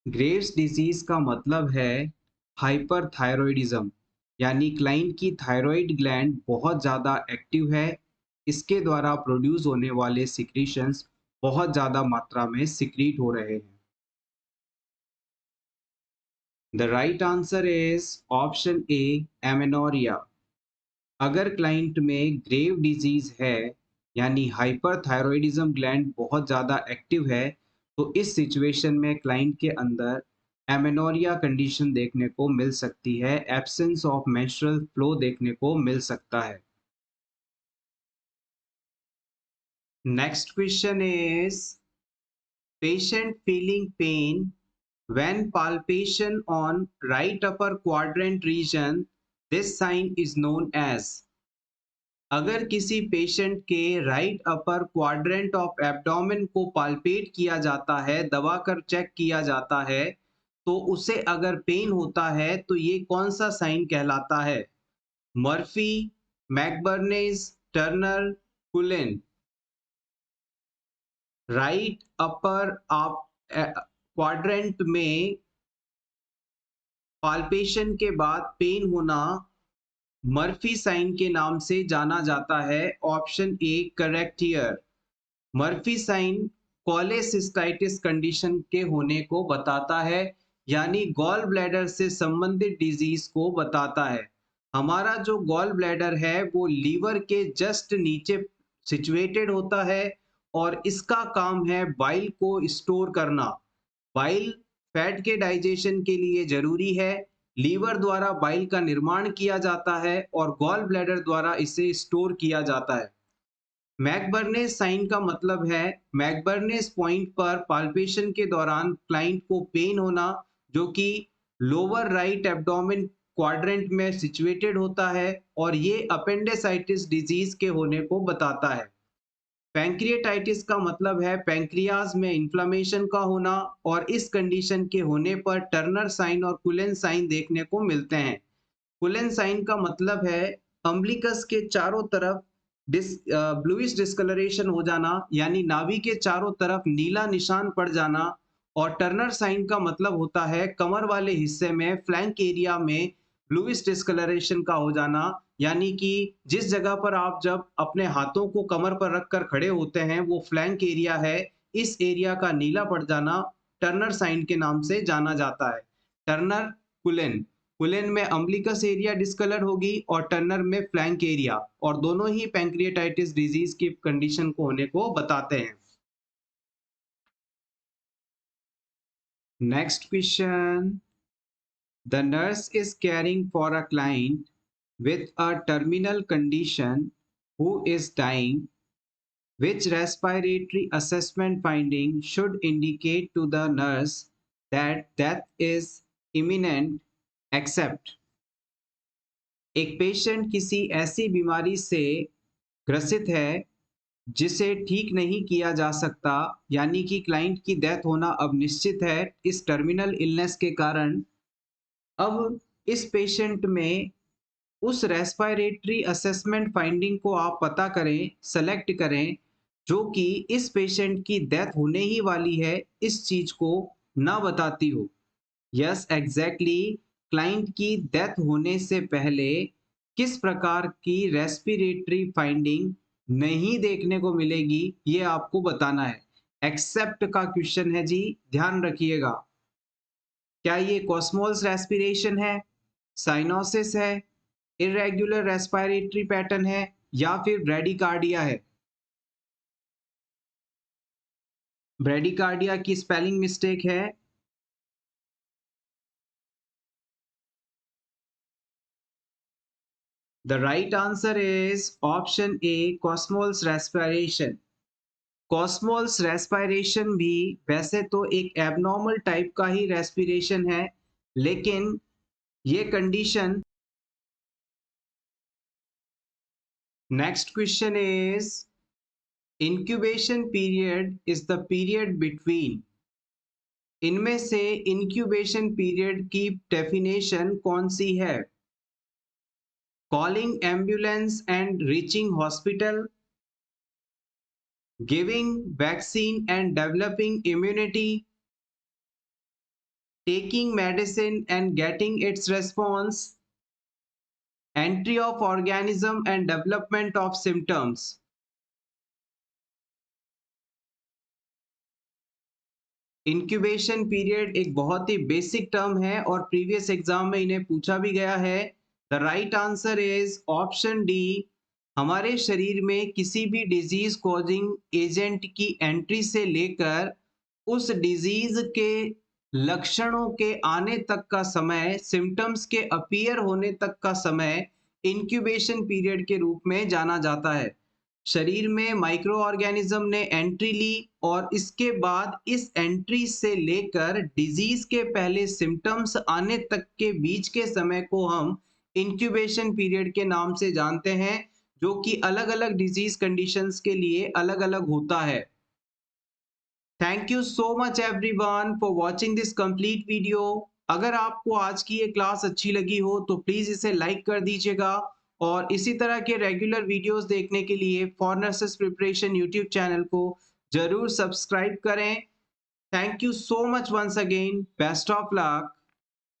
Graves disease का मतलब है हाइपरथायरॉयडिज्म, यानी क्लाइंट की थायराइड ग्लैंड बहुत ज़्यादा एक्टिव है, इसके द्वारा प्रोड्यूस होने वाले सिक्रीशंस बहुत ज़्यादा मात्रा में सिक्रीट हो रहे हैं। The right answer is option A, amenorrhoea. अगर क्लाइंट में ग्रेव डिजीज है यानी हाइपरथायरॉयडिज्म ग्लैंड बहुत ज़्यादा एक्टिव है, तो इस सिचुएशन में क्लाइंट के अंदर एमेनोरिया कंडीशन देखने को मिल सकती है, एब्सेंस ऑफ मेंस्ट्रुअल फ्लो देखने को मिल सकता है। Next question is, patient feeling pen when palpation on right upper quadrant region, this sign is known as। अगर किसी पेशेंट के right upper quadrant of abdomen को पाल्पेट किया जाता है, दबाकर चेक किया जाता है, तो उसे अगर पेन होता है तो ये कौन सा साइन कहलाता है? Murphy, मैकबर्नेज, Turner, कुलिन। राइट अपर आप क्वाड्रेंट में पाल्पेशन के बाद पेन होना मर्फी साइन के नाम से जाना जाता है। Option A correct here. Murphy sign cholecystitis condition के होने को बताता है, यानी गॉल ब्लैडर से संबंधित डिजीज को बताता है। हमारा जो गॉल ब्लैडर है वो लीवर के जस्ट नीचे सिचुएटेड होता है और इसका काम है बाइल को स्टोर करना। बाइल फैट के डाइजेशन के लिए जरूरी है। लीवर द्वारा बाइल का निर्माण किया जाता है और गॉल ब्लैडर द्वारा इसे स्टोर किया जाता है। मैकबर्नेस साइन का मतलब है मैकबर्नेस पॉइंट पर पाल्पेशन के दौरान क्लाइंट को पेन होना, जो कि लोअर राइट एब्डोमेन क्वाड्रेंट में सिचुएटेड होता है और ये अपेंडिसाइटिस डिजीज के होने को बताता है। पैंक्रियाटाइटिस का मतलब है पैंक्रियाज में इन्फ्लेमेशन का होना और इस कंडीशन के होने पर टर्नर साइन और कुलेन साइन देखने को मिलते हैं। कुलेन साइन का मतलब है अम्बिलिकस के चारों तरफ ब्लूइश डिस्कलरेशन हो जाना, यानी नाभि के चारों तरफ नीला निशान पड़ जाना। और टर्नर साइन का मतलब होता है कमर वाले हिस्से में फ्लैंक एरिया में ब्लूइश डिस्कलरेशन का हो जाना, यानी कि जिस जगह पर आप जब अपने हाथों को कमर पर रखकर खड़े होते हैं वो फ्लैंक एरिया है, इस एरिया का नीला पड़ जाना टर्नर साइन के नाम से जाना जाता है। टर्नर कुलेन, कुलेन में अम्बिलिकस एरिया डिस्कलर होगी और टर्नर में फ्लैंक एरिया, और दोनों ही पैंक्रियाटाइटिस डिजीज की कंडीशन को होने को बताते हैं। Next question, the nurse is caring for a client with a terminal condition who is dying. Which respiratory assessment finding should indicate to the nurse that death is imminent? Except एक पेशेंट किसी ऐसी बीमारी से ग्रसित है जिसे ठीक नहीं किया जा सकता, यानी कि क्लाइंट की डेथ होना अब निश्चित है इस टर्मिनल इलनेस के कारण। अब इस पेशेंट में उस रेस्पिरेटरी असेसमेंट फाइंडिंग को आप पता करें, सेलेक्ट करें, जो कि इस पेशेंट की डेथ होने ही वाली है इस चीज को ना बताती हो। यस एग्जैक्टली, क्लाइंट की डेथ होने से पहले किस प्रकार की रेस्पिरेटरी फाइंडिंग नहीं देखने को मिलेगी ये आपको बताना है। एक्सेप्ट का क्वेश्चन है जी, ध्यान रखिएगा। क्या ये कॉस्मोल्स रेस्पिरेशन है, साइनोसिस है, इरेगुलर रेस्पिरेटरी पैटर्न है, या फिर ब्रेडिकार्डिया है? ब्रेडिकार्डिया की स्पेलिंग मिस्टेक है। The right answer is option A Kussmaul's respiration. Kussmaul's respiration भी वैसे तो एक एबनॉर्मल टाइप का ही रेस्पिरेशन है, लेकिन ये condition. Next question is incubation period is the period between. इनमें से इंक्यूबेशन पीरियड की डेफिनेशन कौन सी है? Calling ambulance and reaching hospital, giving vaccine and developing immunity, taking medicine and getting its response, entry of organism and development of symptoms. Incubation period एक बहुत ही बेसिक टर्म है और प्रीवियस एग्जाम में इन्हें पूछा भी गया है। The right answer is option D. हमारे शरीर में किसी भी डिजीज कॉजिंग एजेंट की एंट्री से लेकर उस डिजीज के लक्षणों के आने तक का समय, सिम्टम्स के अपीयर होने तक का समय इंक्यूबेशन पीरियड के रूप में जाना जाता है। शरीर में माइक्रो ऑर्गेनिज्म ने एंट्री ली और इसके बाद इस एंट्री से लेकर डिजीज के पहले सिम्टम्स आने तक के बीच के समय को हम इंक्यूबेशन पीरियड के नाम से जानते हैं, जो कि अलग अलग डिजीज कंडीशंस के लिए अलग अलग होता है। Thank you so much everyone for watching this complete video. अगर आपको आज की ये क्लास अच्छी लगी हो तो प्लीज इसे लाइक कर दीजिएगा और इसी तरह के रेगुलर वीडियोस देखने के लिए for nurses preparation YouTube channel को जरूर सब्सक्राइब करें। Thank you so much once again. Best of luck.